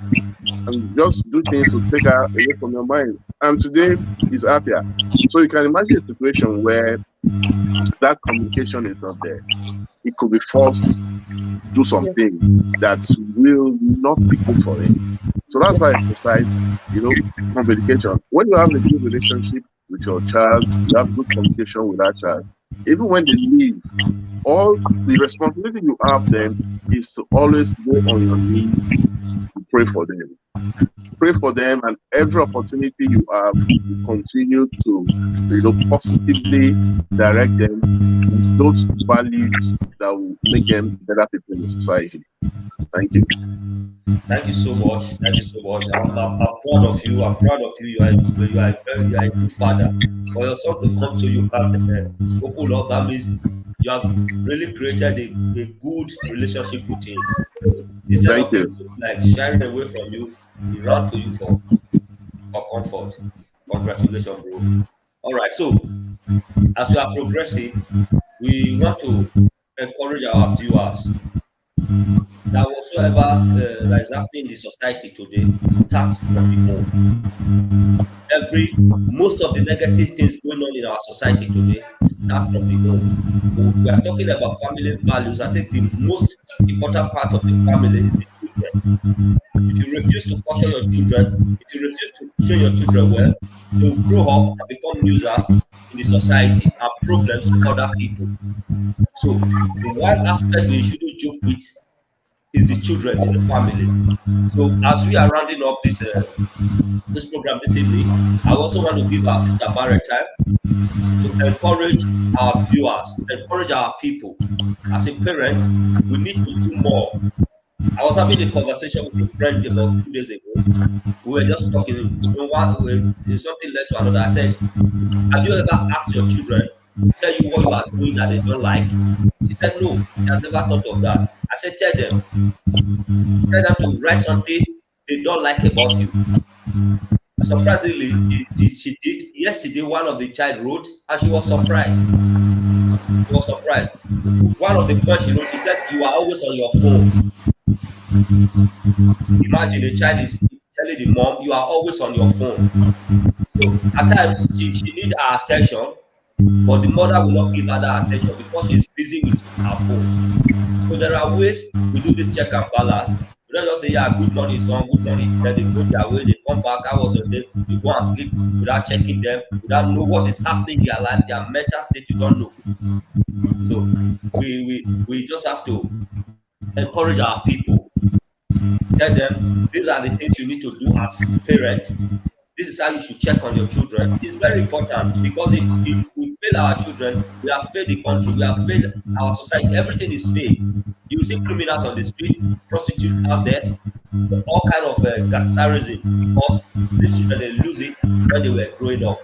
and just do things to take her away from your mind. And today he's happier. So you can imagine a situation where that communication is not there. He could be forced to do something that will not be good for him. So that's why I emphasize, communication. When you have a good relationship with your child, you have good communication with that child. Even when they leave, all the responsibility you have then is to always go on your knees to pray for them. Pray for them, and every opportunity you have, you continue to, positively direct them with those values that will make them better people in the society. Thank you. Thank you so much. Thank you so much. I'm proud of you. I'm proud of you. You are a good father. For your son to come to you and open up, that means you have really created a good relationship with him. Instead Thank of him you. like sharing away from you, he ran to you for comfort. Congratulations, bro. All right. So as we are progressing, we want to encourage our viewers that whatsoever that is happening in the society today starts from the home. Most of the negative things going on in our society today start from the home. So if we are talking about family values, I think the most important part of the family is the children. If you refuse to caution your children, if you refuse to train your children well, they will grow up and become users in the society and problems to other people. So the one aspect we shouldn't joke with is the children in the family. So as we are rounding up this program this evening, I also want to give our sister Barrett time to encourage our viewers, encourage our people. As a parent, we need to do more. I was having a conversation with a friend about 2 days ago. We were just talking. Something led to another. I said, "Have you ever asked your children to tell you what you are doing that they don't like?" She said, "No, she has never thought of that." I said, tell them to write something they don't like about you." Surprisingly, she did. Yesterday, one of the child wrote, and she was surprised. She was surprised. One of the points she wrote, she said, "You are always on your phone." Imagine a child is telling the mom, "You are always on your phone." So at times, she needs our attention, but the mother will not give her that attention because she's busy with her phone. So there are ways we do this check and balance. We don't just say, "Yeah, good morning, son, good morning." Then they go their way, they come back, how was your day? You go and sleep without checking them, without know what is happening in their life, their mental state, you don't know. So we just have to encourage our people. Tell them these are the things you need to do as parents. This is how you should check on your children. It's very important because if we fail our children, we have failed the country, we have failed our society. Everything is failed. You see criminals on the street, prostitutes out there, all kind of gangsterism because these children they lose it when they were growing up.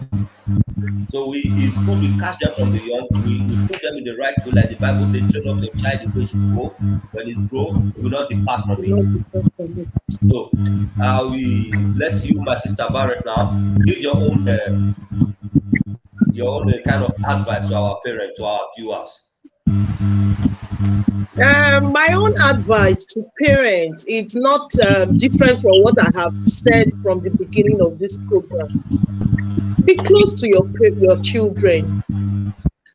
So it's good we catch them from the young. We put them in the right way, like the Bible says, train up your child the way he should go. When he's grown, he will not depart from it. So we let you, my sister Barrett, now give your own kind of advice to our parents, to our viewers. My own advice to parents is not different from what I have said from the beginning of this program. Be close to your children.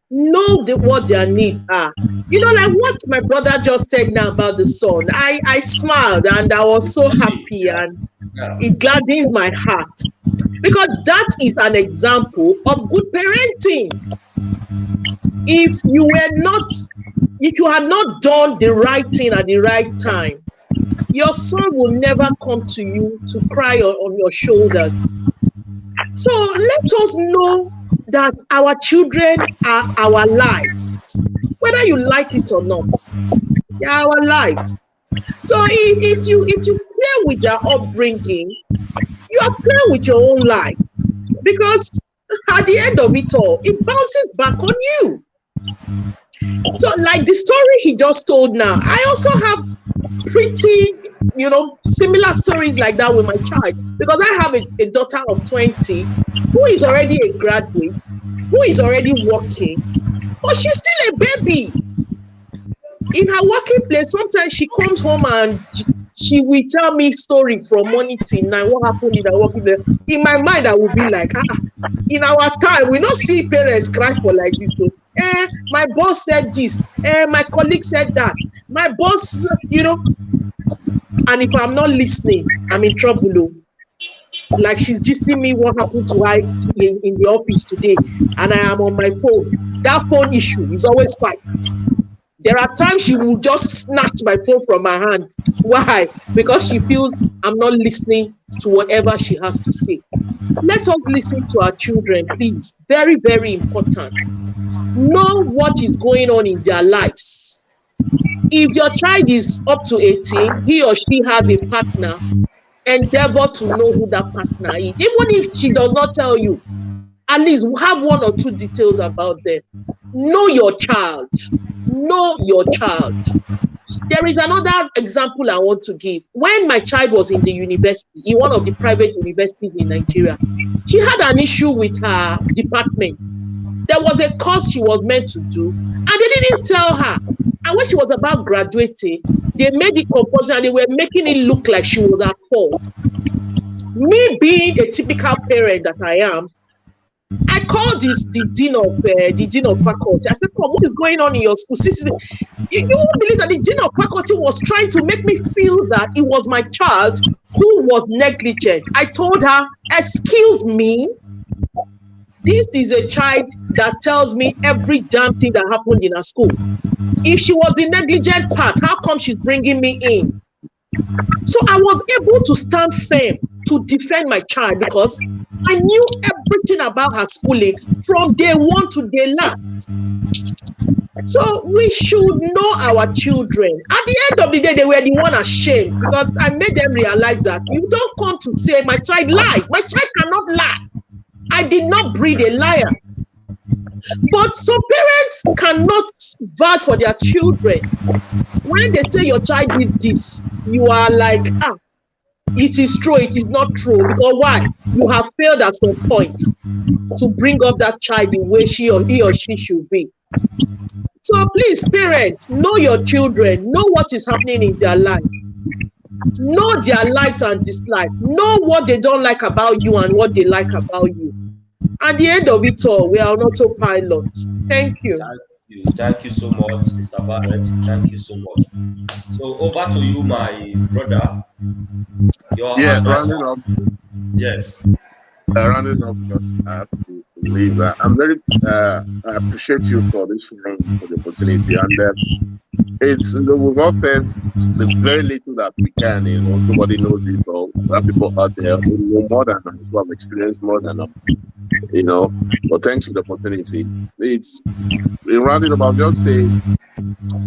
Know what their needs are. Like what my brother just said now about the son. I smiled and I was so happy and it gladdens my heart because that is an example of good parenting. If you had not done the right thing at the right time, your son will never come to you to cry on your shoulders. So let us know that our children are our lives, whether you like it or not. They are our lives. So if you play with their upbringing, you are playing with your own life because at the end of it all, it bounces back on you. So, like the story he just told now, I also have pretty, similar stories like that with my child because I have a daughter of 20 who is already a graduate, who is already working, but she's still a baby. In her working place, sometimes she comes home and she will tell me story from morning till night, what happened in her working place. In my mind, I will be like, in our time, we don't see parents cry for like this. So, my boss said this, my colleague said that, my boss, and if I'm not listening, I'm in trouble. Like she's gisting me what happened to her in the office today, and I am on my phone. That phone issue is always fight. There are times she will just snatch my phone from my hand. Why? Because she feels I'm not listening to whatever she has to say. Let us listen to our children, please. Very, very important. Know what is going on in their lives. If your child is up to 18, he or she has a partner, endeavor to know who that partner is. Even if she does not tell you, at least have one or two details about them. Know your child. Know your child. There is another example I want to give. When my child was in the university, in one of the private universities in Nigeria, she had an issue with her department. There was a course she was meant to do, and they didn't tell her. And when she was about graduating, they made it compulsory and they were making it look like she was at fault. Me being a typical parent that I am, I called the dean of faculty. I said, "Come, what is going on in your school? You won't believe that the dean of faculty was trying to make me feel that it was my child who was negligent." I told her, "Excuse me, this is a child that tells me every damn thing that happened in her school. If she was the negligent part, how come she's bringing me in?" So I was able to stand firm to defend my child because I knew everything about her schooling from day one to day last. So we should know our children. At the end of the day, they were the one ashamed because I made them realize that you don't come to say my child lied. My child cannot lie. I did not breed a liar. But some parents cannot vouch for their children. When they say your child did this, you are like, it is true, it is not true. Because why? You have failed at some point to bring up that child the way he or she should be. So please, parents, know your children. Know what is happening in their life. Know their likes and dislikes. Know what they don't like about you and what they like about you. At the end of it all, we are on autopilot. Thank you. Thank you so much, Sister Barrett. Thank you so much. So over to you, my brother. Your advice. Rounding up. Yes. Rounding up, I have to leave. I'm very. I appreciate you for this forum, for the opportunity, and it's we've all said the very little that we can. Nobody knows it, or there are people out there who know more than us, who have experienced more than us. But thanks for the opportunity. It's in rounding up. I'll just say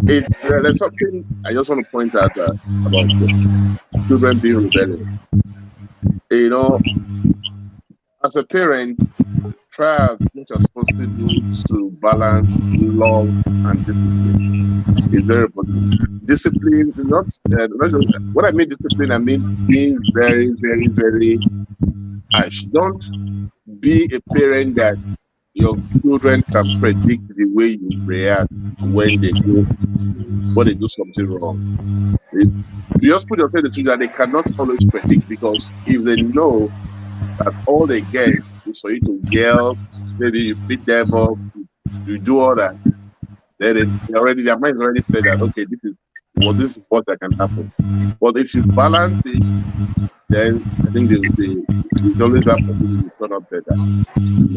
it's there's something I just want to point out about children being rebellious. As a parent, try as much as possible to balance love and discipline. It's very important. Discipline, not just, what I mean discipline, I mean being very, very, very harsh. Don't be a parent that your children can predict the way you react when they do something wrong. You just put yourself in the that they cannot always predict, because if they know that all they get is for you to yell, maybe you beat them up, you do all that, then their mind is already said that okay, this is what that can happen. But if you balance it, then I think there's always that possibility to turn out better.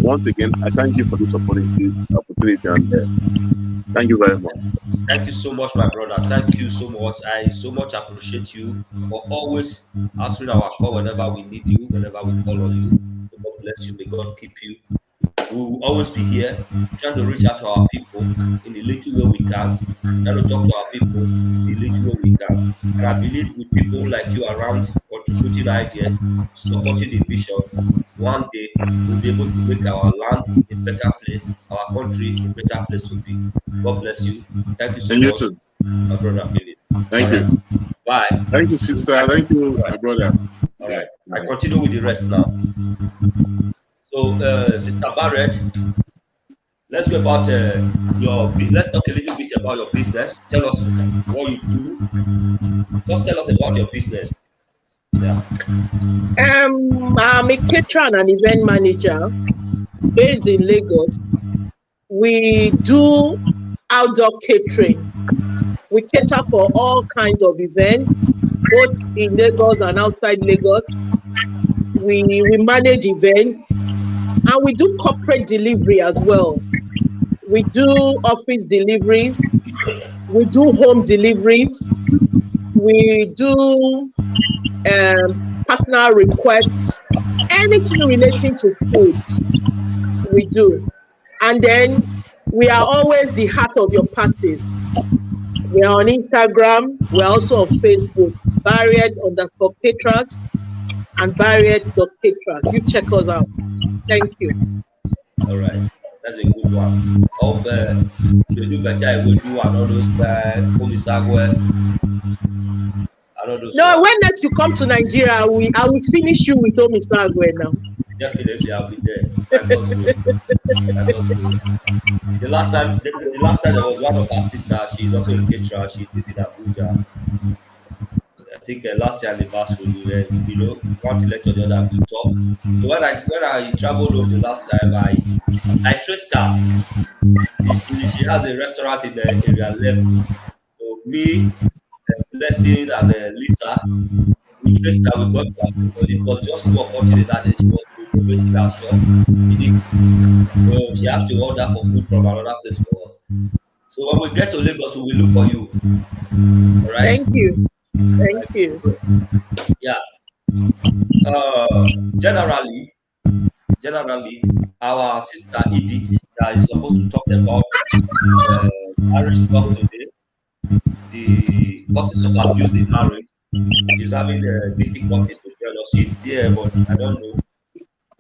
Once again, I thank you for this opportunity, and thank you very much. Thank you so much, my brother. Thank you so much. I so much appreciate you for always answering our call whenever we need you, whenever we call on you. May God bless you. May God keep you. We will always be here trying to reach out to our people in the little way we can, trying to talk to our people in the little way we can. And I believe with people like you around the country, putting ideas, supporting the vision. One day we'll be able to make our land a better place, our country a better place to be. God bless you. Thank you so And you much, too. my brother Philip. Thank All right. you. Bye. Thank you, So sister. Thank you, all my right, brother. all Yeah. right. I continue with the rest now. So, Sister Barrett, let's go about let's talk a little bit about your business. Tell us what you do. Just tell us about your business. Yeah. I'm a caterer and an event manager based in Lagos. We do outdoor catering. We cater for all kinds of events, both in Lagos and outside Lagos. We manage events and we do corporate delivery as well. We do office deliveries, we do home deliveries, we do personal requests, anything relating to food, we do. And then we are always the heart of your parties. We are on Instagram, we're also on Facebook, Barriet_caterers and Barriet.caterers. You check us out. Thank you. All right. That's a good one. Hope you do better. We do and all those Komisagwe and all those No, ones. when next you come to Nigeria, I will finish you with Omisagwe now. Definitely, I'll be there. By God's grace. By God's grace. The last time there was one of our sisters. She's also a caterer. She lives in Abuja. I think last year anniversary we were, one thing led to the other we talk. So when I traveled home the last time, I traced her. She has a restaurant in the area 11. So me, Blessing, and Lisa, we traced her. We got her. But it was just too unfortunate that day she was renovating her shop. So she had to order for food from another place for us. So when we get to Lagos, we will look for you. All right? Thank you. Thank you. Yeah. Generally, our sister Edith that is supposed to talk about marriage stuff today, the causes of abuse in marriage. She's having difficulties to tell us. She's here, but I don't know.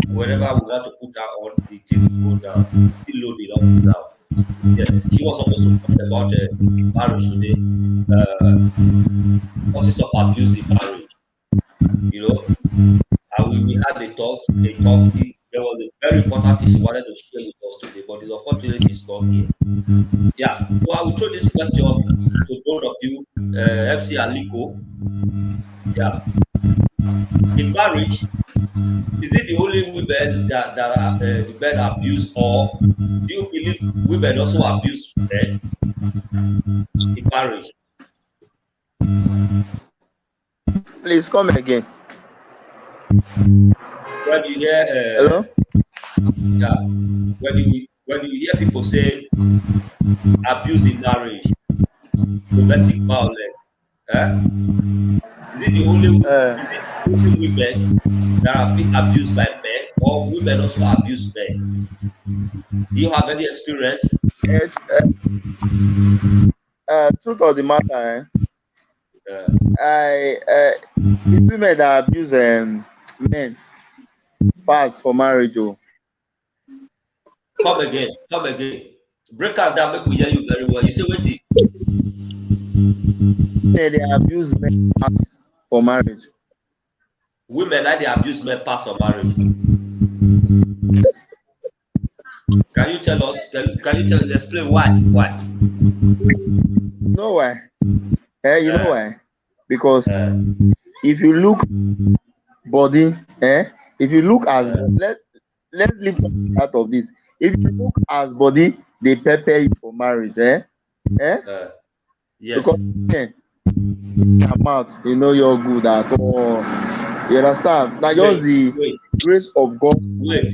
Whenever we want to put her on, the thing will go down. It's still loading up now. Yeah, she was supposed to talk about marriage today. Causes of abuse in marriage. And we had a talk. There was a very important thing she wanted to share with us today, but it's unfortunately she's not here. Yeah, so I will throw this question to both of you, FC and Liko. Yeah, in marriage, is it the only women that are the men abuse, or do you believe women also abuse men in marriage? Please come again. When you hear, Hello? yeah, when you hear people say abuse in marriage, domestic violence, is it the only women that are being abused by men, or women also abuse men? Do you have any experience? Truth of the matter, the women that abuse men pass for marriage. Oh. Come again. Break out down, make we hear you very well. You say wait. They abuse men pass for marriage. Women they abuse men pass for marriage. Can you tell us? Explain why? Why? Know why? You know why? Because if you look body, if you look as let's leave out of this. If you look as body, they prepare you for marriage, Yes. Because come out, you're good at all. You understand? Now just the grace of God. Wait.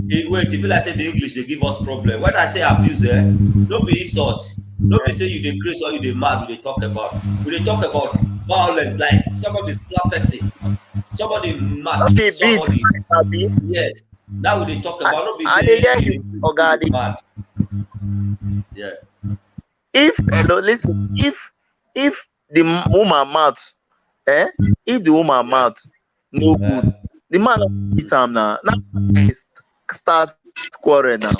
If you like say the English they give us problem. When I say abuse, don't be insult. Don't be say you dey grace or you dey mad. We dey talk about violence, like somebody slap person, somebody mad somebody. Yes. Now we dey talk about not be say you dey mad. Yeah. If listen, if the woman mouth If the woman mouth no good, the man no beat am now. Now he start quarrel now.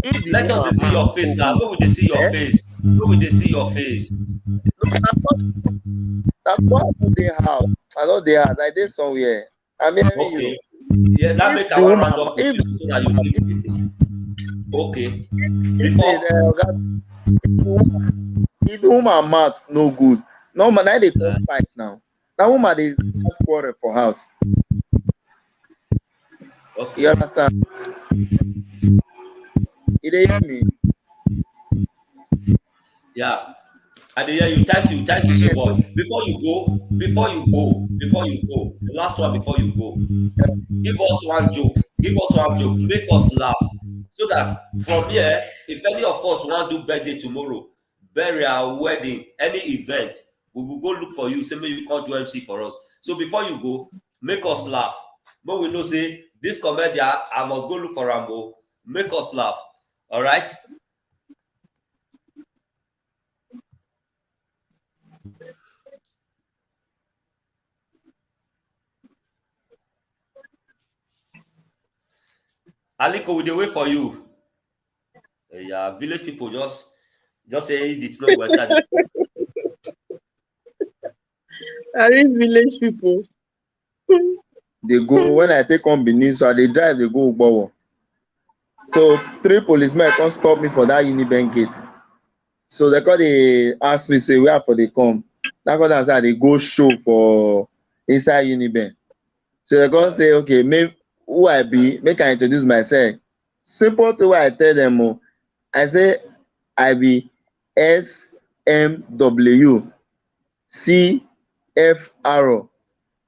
If the Let us woman dey see your mouth face no now. good, Make we dey see your face. Make we dey see your face. that's why I no dey house. I no dey house. I dey somewhere. I'm hearing you. Okay. Yeah, that If make I the wan woman, round up with you so that you feel everything. Okay. if Before the woman mouth no good, no man, I dey come fight now. That woman dey start quarrel for house. You okay. understand? You dey hear me? Yeah. I dey hear you. Thank you so much. Before you go, the last one before you go, give us one joke. Give us one joke. Make us laugh. So that from here, if any of us want do birthday tomorrow, burial, wedding, any event, we will go look for you. Say maybe you can't do MC for us. So before you go, make us laugh. But we know say this comedian, I must go look for Rambo. Make us laugh. All right. Aliko, we dey wait for you. Yeah, village people just say it's no go enter this. Are these village people? They go when I take on Benin, so I dey drive, they go Ugbowo. So 3 policemen come stop me for that Unibank gate. So they come dey ask me say where for dey come. That cause I say I dey go show for inside Unibank. So they come say okay, make who I be, make I introduce myself. Simple thing wey I tell them o. I say I be SMW CFR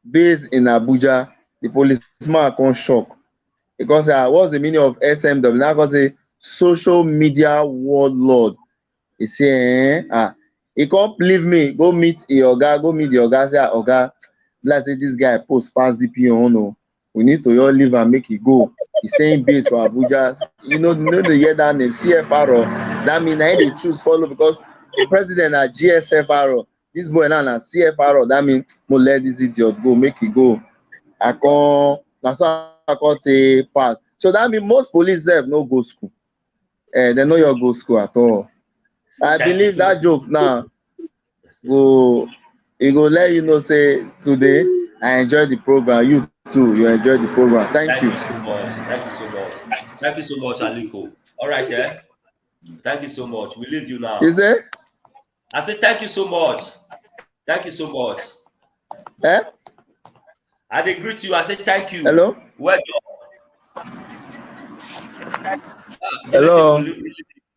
based in Abuja. The policeman come shock because what's the meaning of SMW? Now come say social media warlord. He say he come leave me go meet the oga say oga, like say this guy post pass DPO own o. We need to just leave am make he go. He say him base for Abuja. You know dey hear that name CFR. That mean na him dey choose follow because president na GSFR. This boy now na CFR. That mean mo let this idiot go make he go. Na so I come take pass. So that mean most police sef no go school. They no just go school at all. I believe that joke now go let you know say today I enjoy the program. You too, you enjoy the program. Thank you. Thank you so much. Thank you so much. Thank you so much, Aliko. All right, Thank you so much. We leave you now. You say? I said thank you so much. Thank you so much. I dey greet you. I say thank you. Hello? Well done. Hello?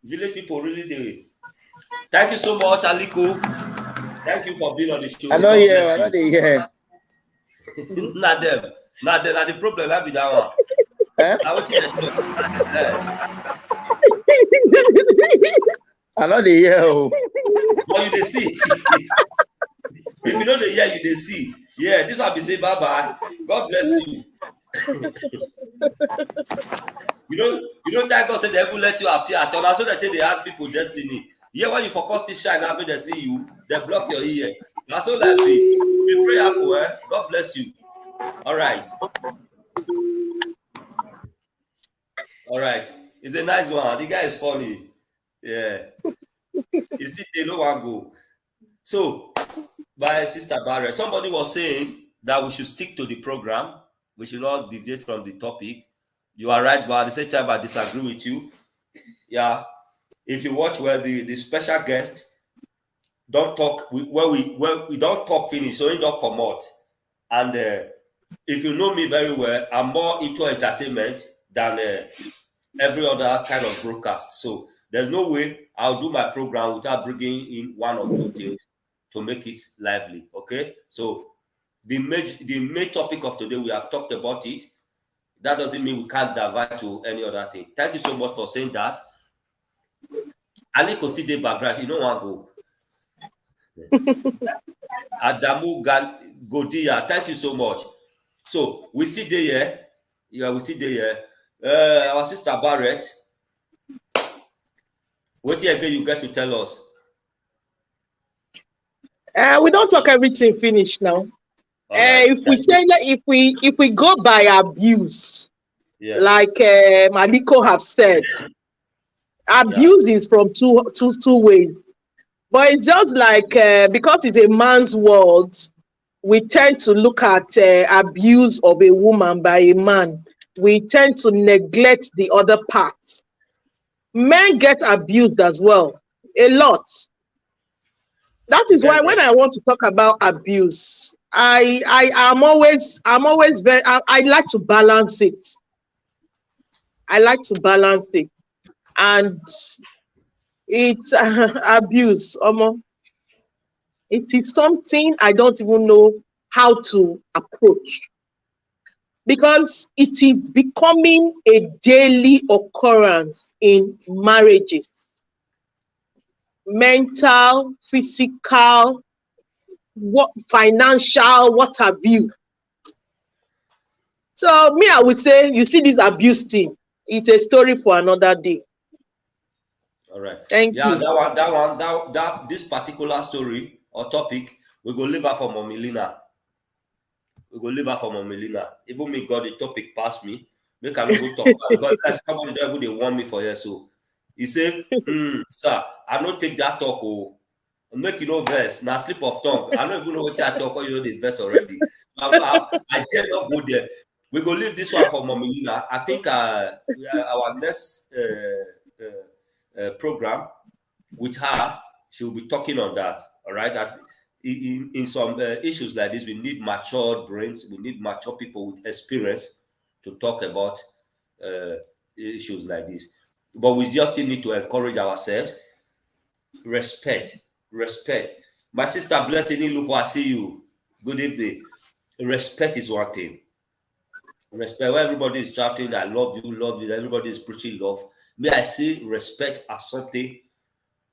Village people really dey. Thank you so much, Aliko. Thank you for being on the show. I no God hear. bless I no you. dey hear. Na them. Na the problem. That be that one. Na wetin dey talk. I no dey hear o. But you dey see. If you no dey hear, you dey see. Yeah, this one be say bye bye. God bless you. You know that God said the heaven let you appear at all. Na so they take dey add people destiny. Yeah, when you focus to shine, now make they see you. They block your ear. Na so life be. Be prayerful, God bless you. All right. All right. It's a nice one. The guy is funny. Yeah. He still dey no wan go. So, by Sister Barrett, somebody was saying that we should stick to the program. We should not deviate from the topic. You are right, but at the same time, I disagree with you. Yeah. If you watch well, the special guest don't talk when we don't talk finish, so he don't come out. And if you know me very well, I'm more into entertainment than every other kind of broadcast. So there's no way I'll do my program without bringing in one or two things to make it lively. Okay, so the main topic of today, we have talked about it. That doesn't mean we can't divert to any other thing. Thank you so much for saying that. Aliko still dey background, you know one go. Adamu Godia, thank you so much. So we still dey here. Yeah, we still dey here. Our sister Barrett, what's here again you get to tell us? We don't talk everything finished now. All right. If we Thank you. say that, if we go by abuse, Yeah. like Maliko have said, Yeah. abuse is from two ways. But it's just like because it's a man's world, we tend to look at abuse of a woman by a man. We tend to neglect the other part. Men get abused as well, a lot. That We is why get when I want to talk about abuse, I'm always very I like to balance it. I like to balance it, and it's abuse. It is something I don't even know how to approach because it is becoming a daily occurrence in marriages, mental, physical, what financial, what have you. So me, I would say, you see this abuse thing, it's a story for another day. all right. Thank Yeah, you. that this particular story or topic, we go leave her for Mommy Lina. We go leave her for Mommy Lina. Even me got the topic past me. Make I no go talk because like somebody there who they want me for here. So he said, sir, I don't take that talk. Oh, make you no verse. Now slip of tongue. I don't even know what I talk or you know the verse already. I dare not go there. We go leave this one for Mommy Lina. I think our next program with her, she will be talking on that. All right. In some issues like this, we need matured brains. We need mature people with experience to talk about issues like this. But we just still need to encourage ourselves. Respect, respect. My sister Blessing Lupo, I see you. Good evening. Respect is one thing. Respect where everybody is shouting, I love you, love you. Everybody is preaching love. May I see respect as something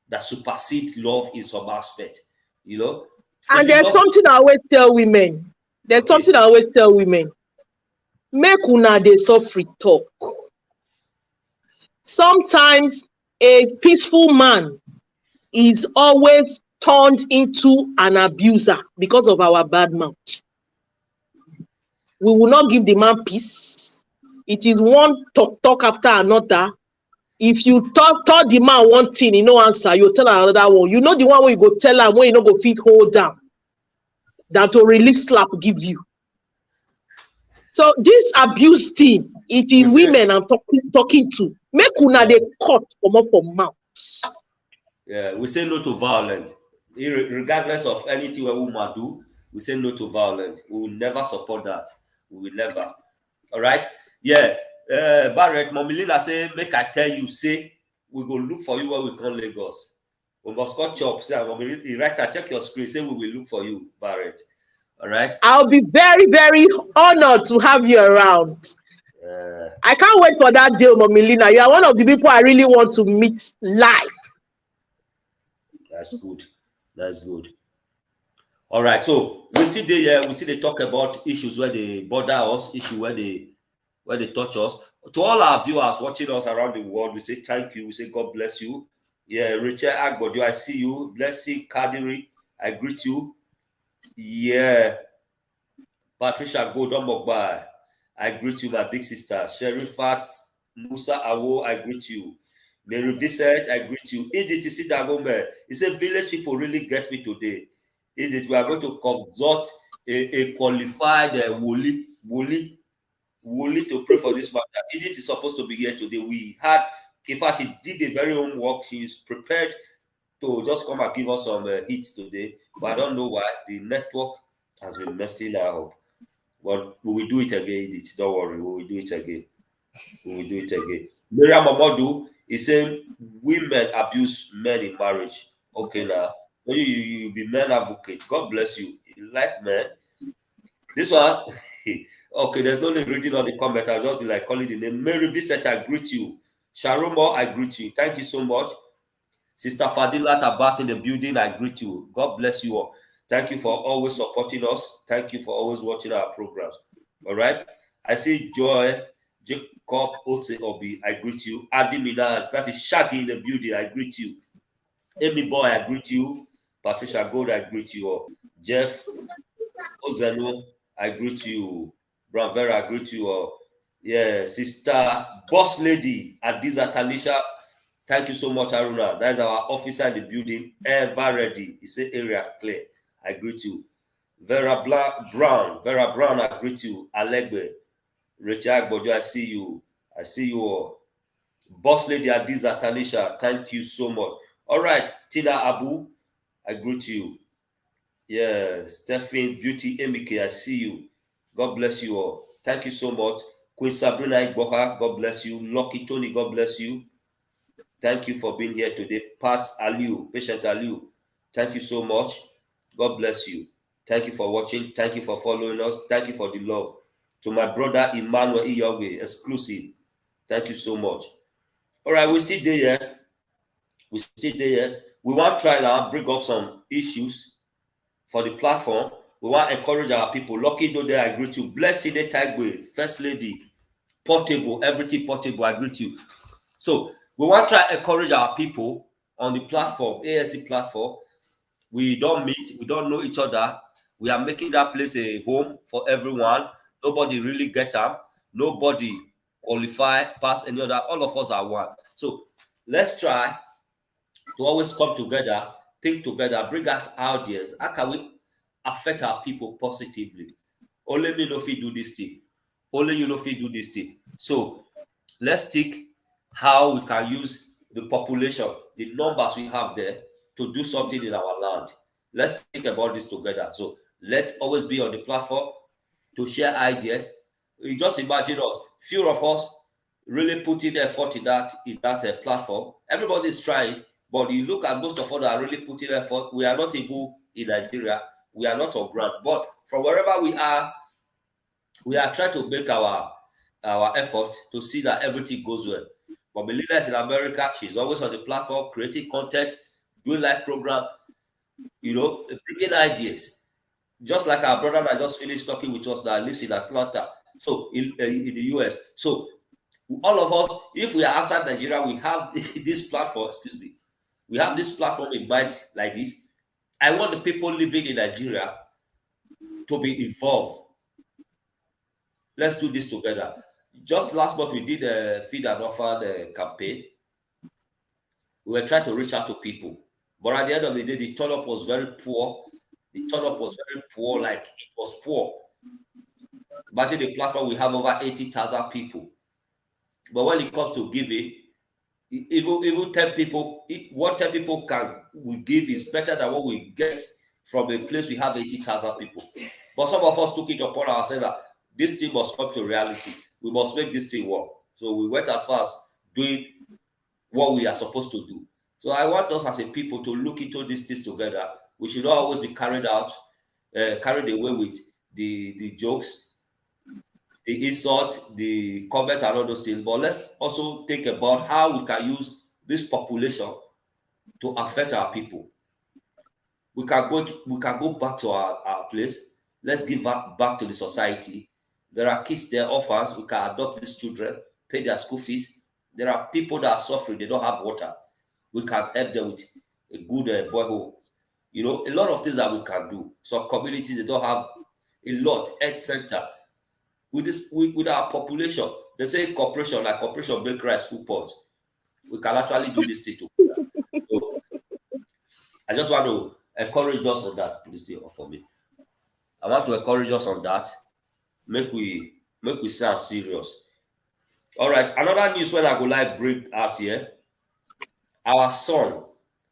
that supersedes love in some aspect. You know, if And you there's love, something I always tell women. There's something okay, I always tell women. Make una dey suffer talk. Sometimes a peaceful man is always turned into an abuser because of our bad mouth. We will not give the man peace. It is one talk after another. If you tell the man one thing, he no answer, you tell another one. You know the one where you go tell am when you no go fit hold down, that to release slap give you. So this abuse thing, it we is say, women I'm talking to. Make una yeah, dey cut comot for mouth. yeah, we say no to violence. Regardless of anything a woman do, we say no to violence. We will never support that. We will never. All right. Yeah. Barrett, Momilina say, make I tell you, say, we go look for you when we come Lagos. We must cut chop. Say, Momilina, right, check your screen. Say, we will look for you, Barrett. All right. I'll be very, very honored to have you around. I can't wait for that day, Momilina. You are one of the people I really want to meet live. That's good. That's good. All right. So we see they talk about issues where they bother us, issue where they touch us. To all our viewers watching us around the world, we say thank you. We say God bless you. Yeah, Richard Agbodio, I see you. Blessing Kadiri, I greet you. Yeah, Patricia Godomogba, I greet you, my big sister. Sherifat Musa Awo, I greet you. Mary Vincent, I greet you. Edith Sidagome, he said, village people really get me today. Edith, we are going to consult a qualified Woli to pray for this matter. Edith is supposed to be here today. We had, in fact, she did a very own work. She is prepared to just come and give us some hits today. But I don't know why the network has been messing up. But we will do it again, Edith. Don't worry, we will do it again. We will do it again. Miriam Mamadou is saying women abuse men in marriage. Okay, now. So you be men advocate. God bless you. You like men. This one, okay, there's no need reading on the comment. I'll just be like calling the name. Mary Vincent, I greet you. Sharomo, I greet you. Thank you so much. Sister Fadila Abbas in the building, I greet you. God bless you all. Thank you for always supporting us. Thank you for always watching our programs. All right. I see Joy, Jacob Ote Obi, I greet you. Adi Minaj, that is Shaggy in the building, I greet you. Amy Boy, I greet you. Patricia Gold, I greet you all. Jeff Ozeno, I greet you. Branvera, I greet you all. Yeah, Sister Boss Lady Adiza Tanisha, thank you so much, Aruna. That is our officer in the building, ever ready. He said area clear. I greet you. Vera Brown, I greet you. Alegbe, Rachel Agbojo, I see you. I see you all. Boss Lady Adiza Tanisha, thank you so much. All right, Tina Abu, I greet you. Yeah, Stephen Beauty Emike, I see you. God bless you all. Thank you so much. Queen Sabrina Igboha, God bless you. Lucky Tony, God bless you. Thank you for being here today. Pat Aliu, Patient Aliu, thank you so much. God bless you. Thank you for watching. Thank you for following us. Thank you for the love. To my brother Emmanuel Iyogbe, exclusive. Thank you so much. All right, we still there. We still there. We want to try now bring up some issues for the platform. We want to encourage our people. Lucky though, I greet you. Blessed Tagwe, First Lady, Portable, everything Portable, I greet you. So we want to try to encourage our people on the platform, ASC platform. We don't meet, we don't know each other. We are making that place a home for everyone. Nobody really get up. Nobody qualify, pass any other. All of us are one. So let's try to always come together, think together, bring out ideas. How can we affect our people positively? Only me know if you do this thing. Only you know if you do this thing. So let's think how we can use the population, the numbers we have there, to do something in our land. Let's think about this together. So let's always be on the platform to share ideas. You just imagine us, few of us really putting effort in that platform. Everybody is trying, but you look at most of us that are really putting effort. We are not even in Nigeria. We are not on ground, but from wherever we are trying to make our efforts to see that everything goes well. But Melina is in America. She's always on the platform, creating content, doing live program, bringing ideas. Just like our brother that just finished talking with us that lives in Atlanta, so in the US. So all of us, if we are outside Nigeria, we have this platform. Excuse me, we have this platform in mind like this. I want the people living in Nigeria to be involved. Let's do this together. Just last month, we did a feed and offer campaign. We were trying to reach out to people. But at the end of the day, the turn-up was very poor. The turn-up was very poor, like it was poor. But in the platform, we have over 80,000 people. But when it comes to giving, even 10 people, what 10 people we give is better than what we get from a place we have 80,000 people. But some of us took it upon ourselves that this thing must come to reality. We must make this thing work. So we went as far as doing what we are supposed to do. So I want us as a people to look into these things together. We should not always be carried away with the jokes, the insults, the comments, and all those things. But let's also think about how we can use this population to affect our people. We can go back to our place. Let's give back to the society. There are kids, there are orphans. We can adopt these children, pay their school fees. There are people that are suffering. They don't have water. We can help them with a good borehole. A lot of things that we can do. Some communities, they don't have a lot. Health center. With our population, they say cooperation make rice full pot. We can actually do this thing together. So I just want to encourage us on that. Please stay for me. I want to encourage us on that. Make we sound serious. All right. Another news when I go like bring out here. Our son,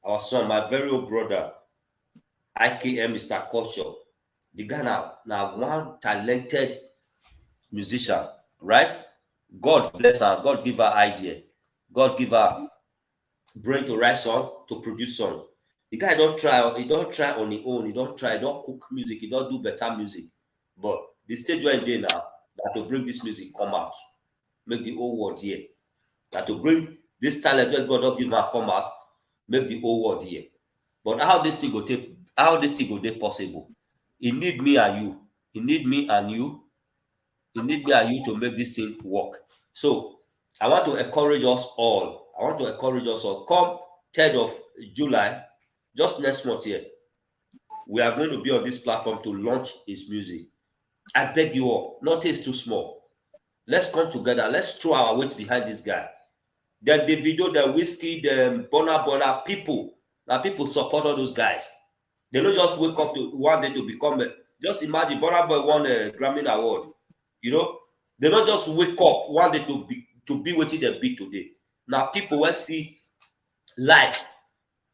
my very old brother, IKM Mr. Culture, the guy now one talented musician, right? God bless her. God give her idea. God give her brain to write song, to produce song. The guy don't try. He don't try on his own. He don't try. He don't cook music. He don't do better music. But the stage where they now that to bring this music come out, make the whole world hear. That to bring this talent where God don't give her come out, make the whole world hear. But how this thing go take possible? It need me and you. It need me and you. It need me and you to make this thing work. So I want to encourage us all. Come 3rd of July, just next month here. we are going to be on this platform to launch his music. I beg you all, nothing is too small. Let's come together. Let's throw our weight behind this guy. Then the video, the whiskey, the Bona people. Now people support all those guys. They don't just wake up to one day to become just imagine Burna Boy won a Grammy Award. You know, they don't just wake up one day to be what they be today. Now people will see life.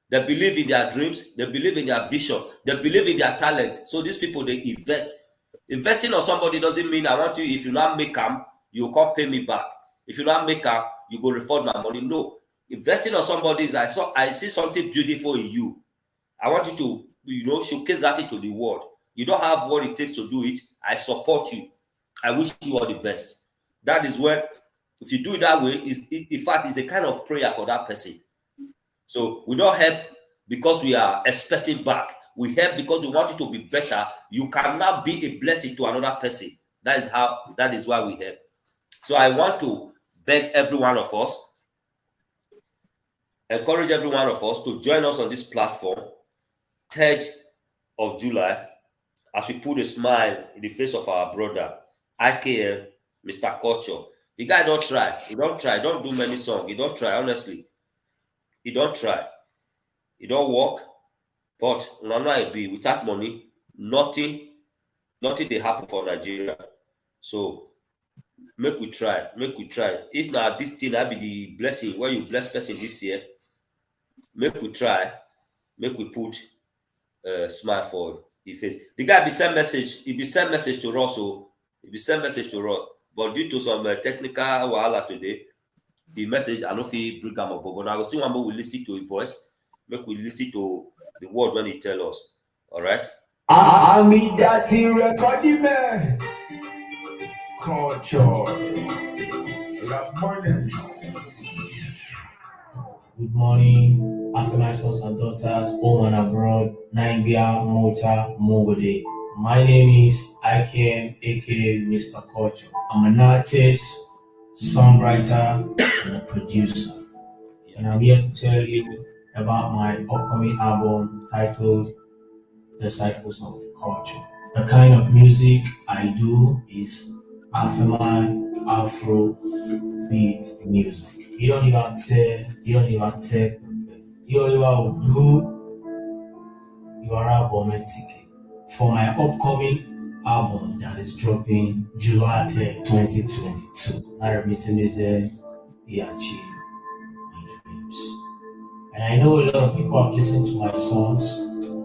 They believe in their dreams, they believe in their vision, they believe in their talent. So these people, they invest. Investing on somebody doesn't mean I want you, if you not make them, you can't pay me back. If you not make them, you go refund my money. No. Investing on somebody is I see something beautiful in you. I want you to, showcase that into the world. You don't have what it takes to do it. I support you. I wish you all the best. That is when, if you do it that way, in fact, it's a kind of prayer for that person. So we don't help because we are expecting back. We help because we want you to be better. You cannot be a blessing to another person. That is why we help. So I want to beg every one of us, encourage every one of us to join us on this platform, 3rd of July, as we put a smile in the face of our brother, IKM, Mr. Culture. The guy don't try. He don't try. Don't do many songs. He don't try, honestly. He don't try. He don't work. But no, be without money, nothing they happen for Nigeria. So make we try. If not this thing, that be the blessing where you bless person this year. Make we try. Make we put a smile for his face. The guy be send message. He be send message to us. So he be send message to us. But due to some technical wahala today, the message I don't feel bring them up. But I will see one more we listen to his voice. Make we listen to the word when he tell us. All right. I mean that he recording man. Culture. Rap money. Good morning, African sons and daughters, home and abroad, Nambia, Mota, Mogode. My name is IKM, aka Mr. Culture. I'm an artist, songwriter, and a producer. And I'm here to tell you about my upcoming album titled Disciples of Culture. The kind of music I do is Afro beat music. You don't even say, you don't even do your album ticket. For my upcoming album that is dropping July 10, 2022, I repeat music, he achieved my dreams. And I know a lot of people have listened to my songs,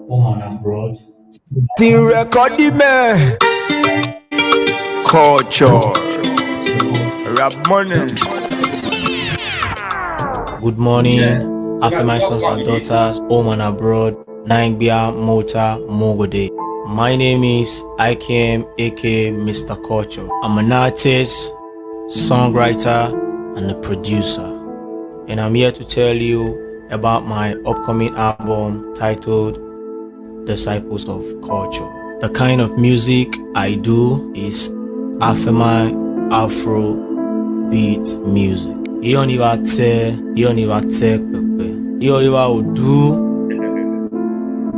home and abroad. The recording man. Culture. Rap money. Good morning, African sons and daughters, home and abroad, Nambia, Mota, Mogode. My name is IKM, aka Mr. Culture. I'm an artist, songwriter, and a producer. And I'm here to tell you about my upcoming album titled Disciples of Culture. The kind of music I do is Afro beat music. You don't even take, you don't even do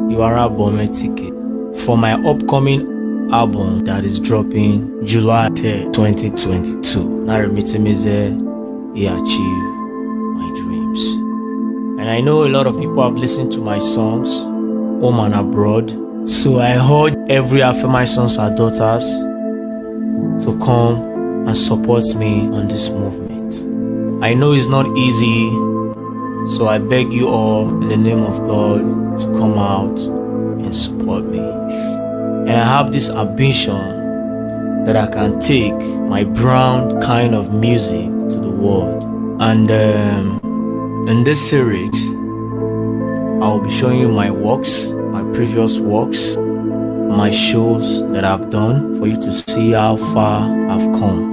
your album ticket. For my upcoming album that is dropping July 10, 2022, I remit music, he achieved my dreams. And I know a lot of people have listened to my songs, home and abroad. So I urge every African sons and daughters to come and support me on this movement. I know it's not easy, so I beg you all in the name of God to come out and support me. And I have this ambition that I can take my brown kind of music to the world. And in this series, I will be showing you my works, my previous works, my shows that I've done for you to see how far I've come.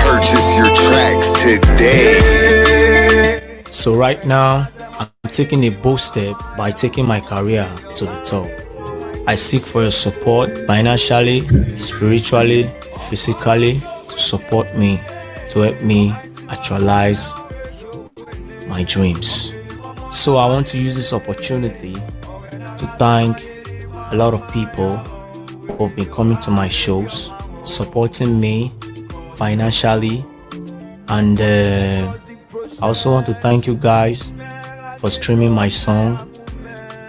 Purchase your tracks today. So right now, I'm taking a bold step by taking my career to the top. I seek for your support financially, spiritually, physically to support me, to help me actualize my dreams. So I want to use this opportunity to thank a lot of people who have been coming to my shows, supporting me financially, and I also want to thank you guys for streaming my song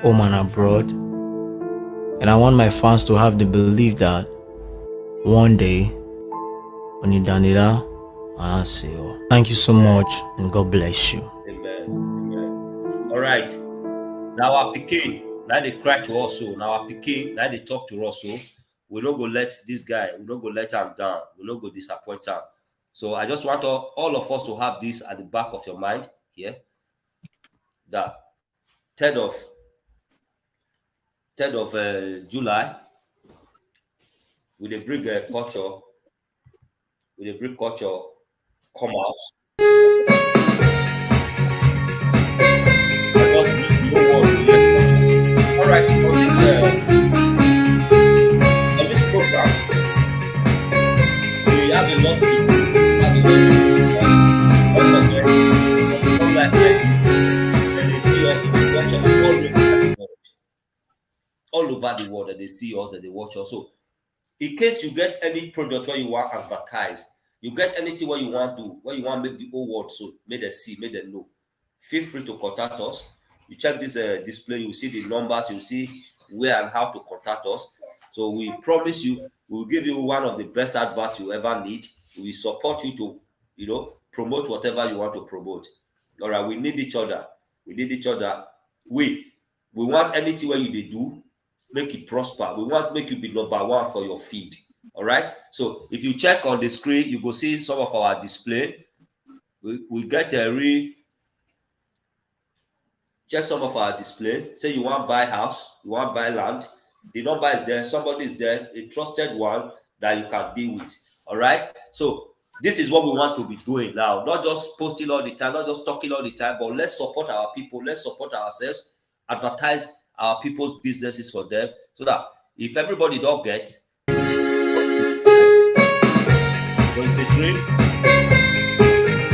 home and abroad. And I want my fans to have the belief that one day, Onidanira, I'll see you. Thank you so much, and God bless you. Amen. Amen. All right. Now our Peking, now they cry to us. So now our Peking, now they talk to us. So we don't go let this guy, we don't go let him down. We don't go disappoint him. So I just want all of us to have this at the back of your mind here. That 3rd of July, we dey bring culture, come out. Because we don't want to hear culture. All right, on this program, we have a lot to do. And they see us, they watch us all over the world, and they see us and they watch us. So in case you get any product where you want to advertise, you get anything where you want to, where you want to make the whole world so make them see, make them know, feel free to contact us. You check this display, you see the numbers, you see where and how to contact us. So we promise you, we will give you one of the best adverts you ever need. We support you to, promote whatever you want to promote. All right, we need each other. We need each other. We want anything where you do, make it prosper. We want to make you be number one for your feed. All right. So if you check on the screen, you go see some of our display. We get check some of our display. Say you want to buy house, you want to buy land. The number is there. Somebody is there, a trusted one that you can deal with. All right. So this is what we want to be doing now. Not just posting all the time, not just talking all the time, but let's support our people. Let's support ourselves. Advertise our people's businesses for them, so that if everybody don't get, there is a dream.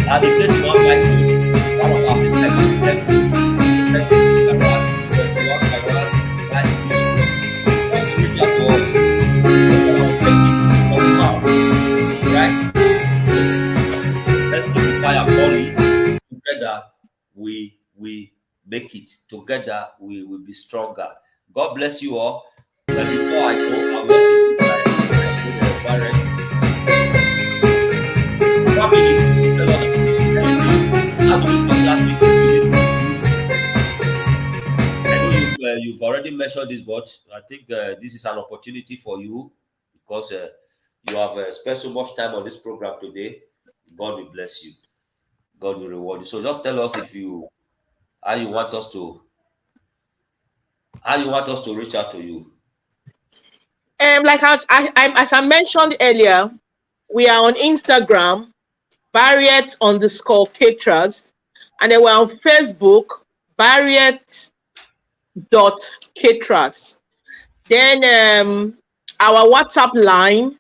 And in case you want to one of our systems, just reach out to us. Right? Let's keep the fire burning. Together, we make it. Together, we will be stronger. God bless you all. But before I go, I will see you guys. Family, tell us how do you contact me? I know you've already mentioned this, but I think this is an opportunity for you because you have spent so much time on this program today. God will bless you. God will reward you. So just tell us how you want us to reach out to you. Like as I mentioned earlier, we are on Instagram, Barriet_caterers, and then we're on Facebook, Barriet.caterers. Then our WhatsApp line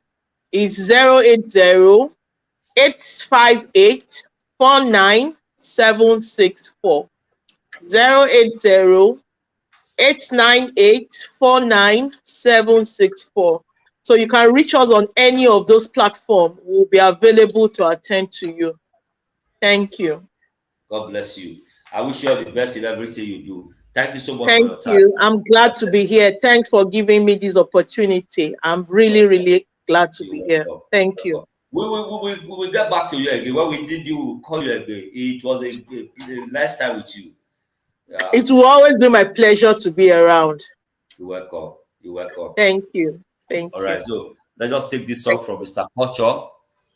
is 080-858-49764. 080-898-49764. So you can reach us on any of those platforms. We'll be available to attend to you. Thank you. God bless you. I wish you all the best in everything you do. Thank you so much Thank for your time. you. I'm glad to be here. Thanks for giving me this opportunity. I'm really, really glad to be here. Thank you. We will get back to you again. When we did you, we'll call you again. It was a nice time with you. Yeah. It will always be my pleasure to be around. You're welcome. You're welcome. Thank you. Thank you. All right. So let's just take this song from Mr. Culture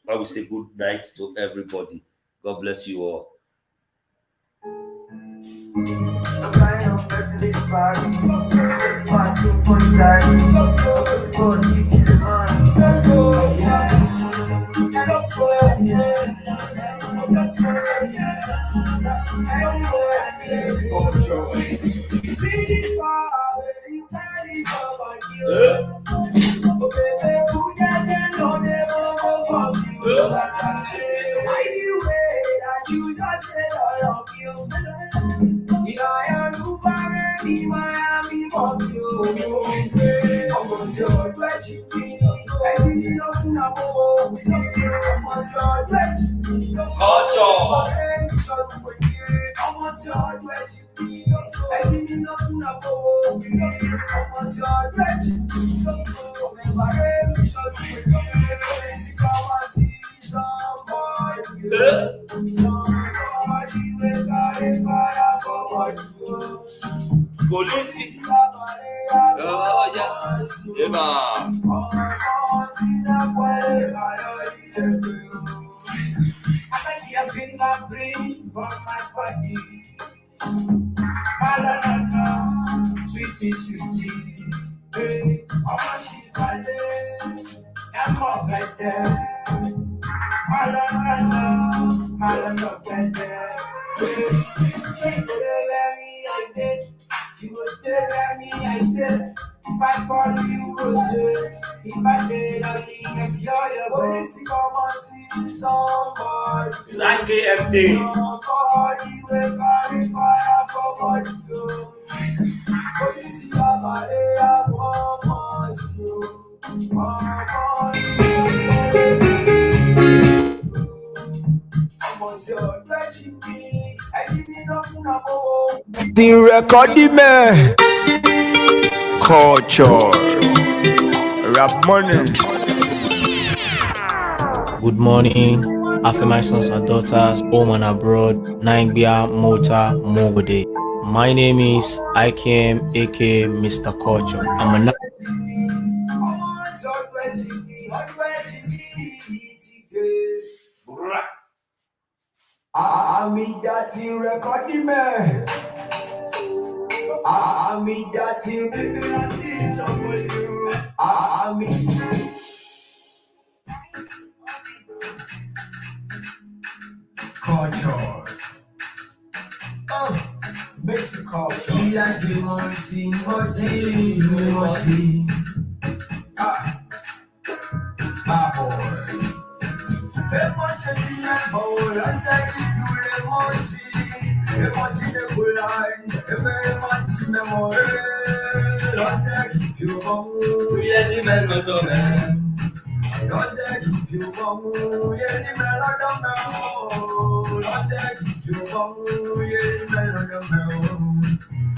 while we say good night to everybody. God bless you all. Police. Oh, yeah. Eva. I bring my brain from my body. Malana, sweetie, sweetie. Hey, I want you to I'm all right there. Malana, better. You will stay by me, I stay. If I call you, will say. If I did, I'll leave if you're your police, come and see somebody. It's IKM thing. Somebody will carry fire for body. Police, come and lay a bomb on you. The recording man culture rap money. Good morning, after my sons and daughters, home and abroad, Naingbia, Mota, Mogode. My name is IKM, aka Mr. Culture. I'm a I'm that recording man. I'm that culture. Makes the culture. He like the mercy, mercy. My boy. Emotion in my bowl, and I give you emotion. Emotion in the line, very much in memory. Lost I keep you home. We are the men of the man. Lost I keep you home. We are the men of the man. Lost I keep you home. We are the men of the man.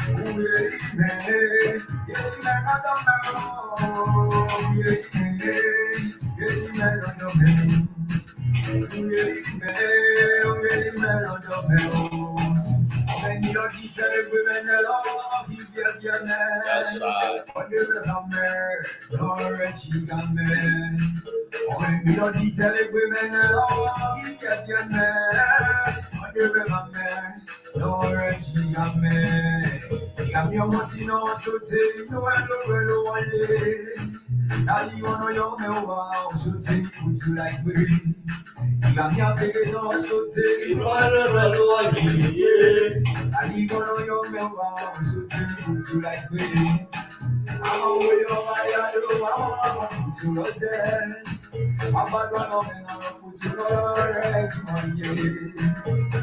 We are the men of the man. We are the men of the man. That's right. La mia fede non so te, You know I don't know yeah. I leave on your memoir, so to like me. I'm away on my idol, to Rosen. I'm a run of and I'll put you on red, my year.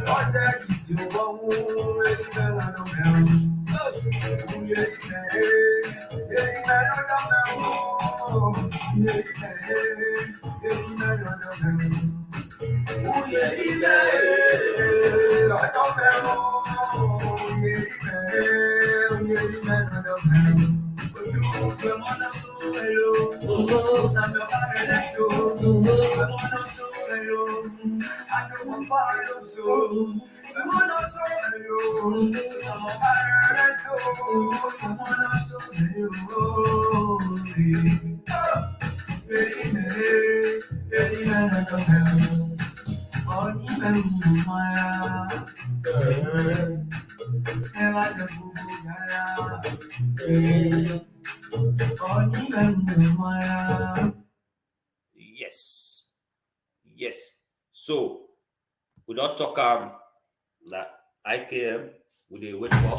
What that you won't let me know. Yes. So we don't talk that IKM we dey wait for.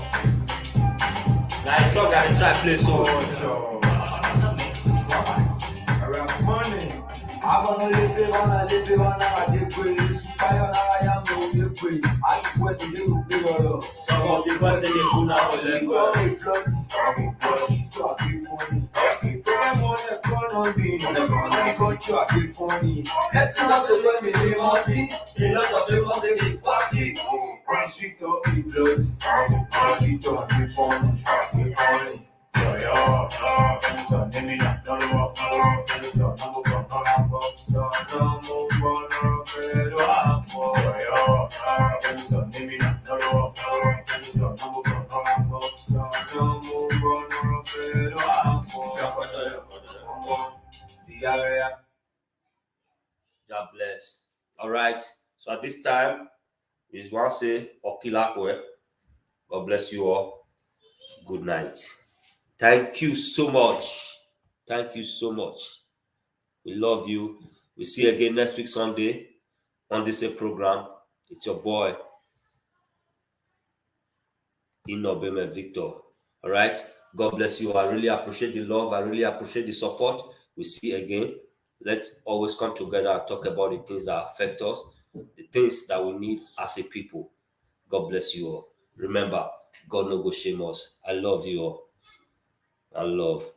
Now it's song I dey try play so. Money. I wanna listen, I did pray. I am no pray. I request you to do Some of the boys say they cool now for them. Culture. I feel funny. Let's not to when me dey mossy. A lot of people say they quacky. One sweet or the blood. One sweet or the funny. The funny. So name me not no work. So no more go. So no more go. So name me not no work. So no more go. So no more go. God bless. All right. So at this time, we want to say Okilakwe. God bless you all. Good night. Thank you so much. Thank you so much. We love you. We see you again next week Sunday on this program. It's your boy, INOBEMHE Victor. All right. God bless you. I really appreciate the love. I really appreciate the support. We see you again. Let's always come together and talk about the things that affect us, the things that we need as a people. God bless you all. Remember, God no go shame us. I love you all. I love.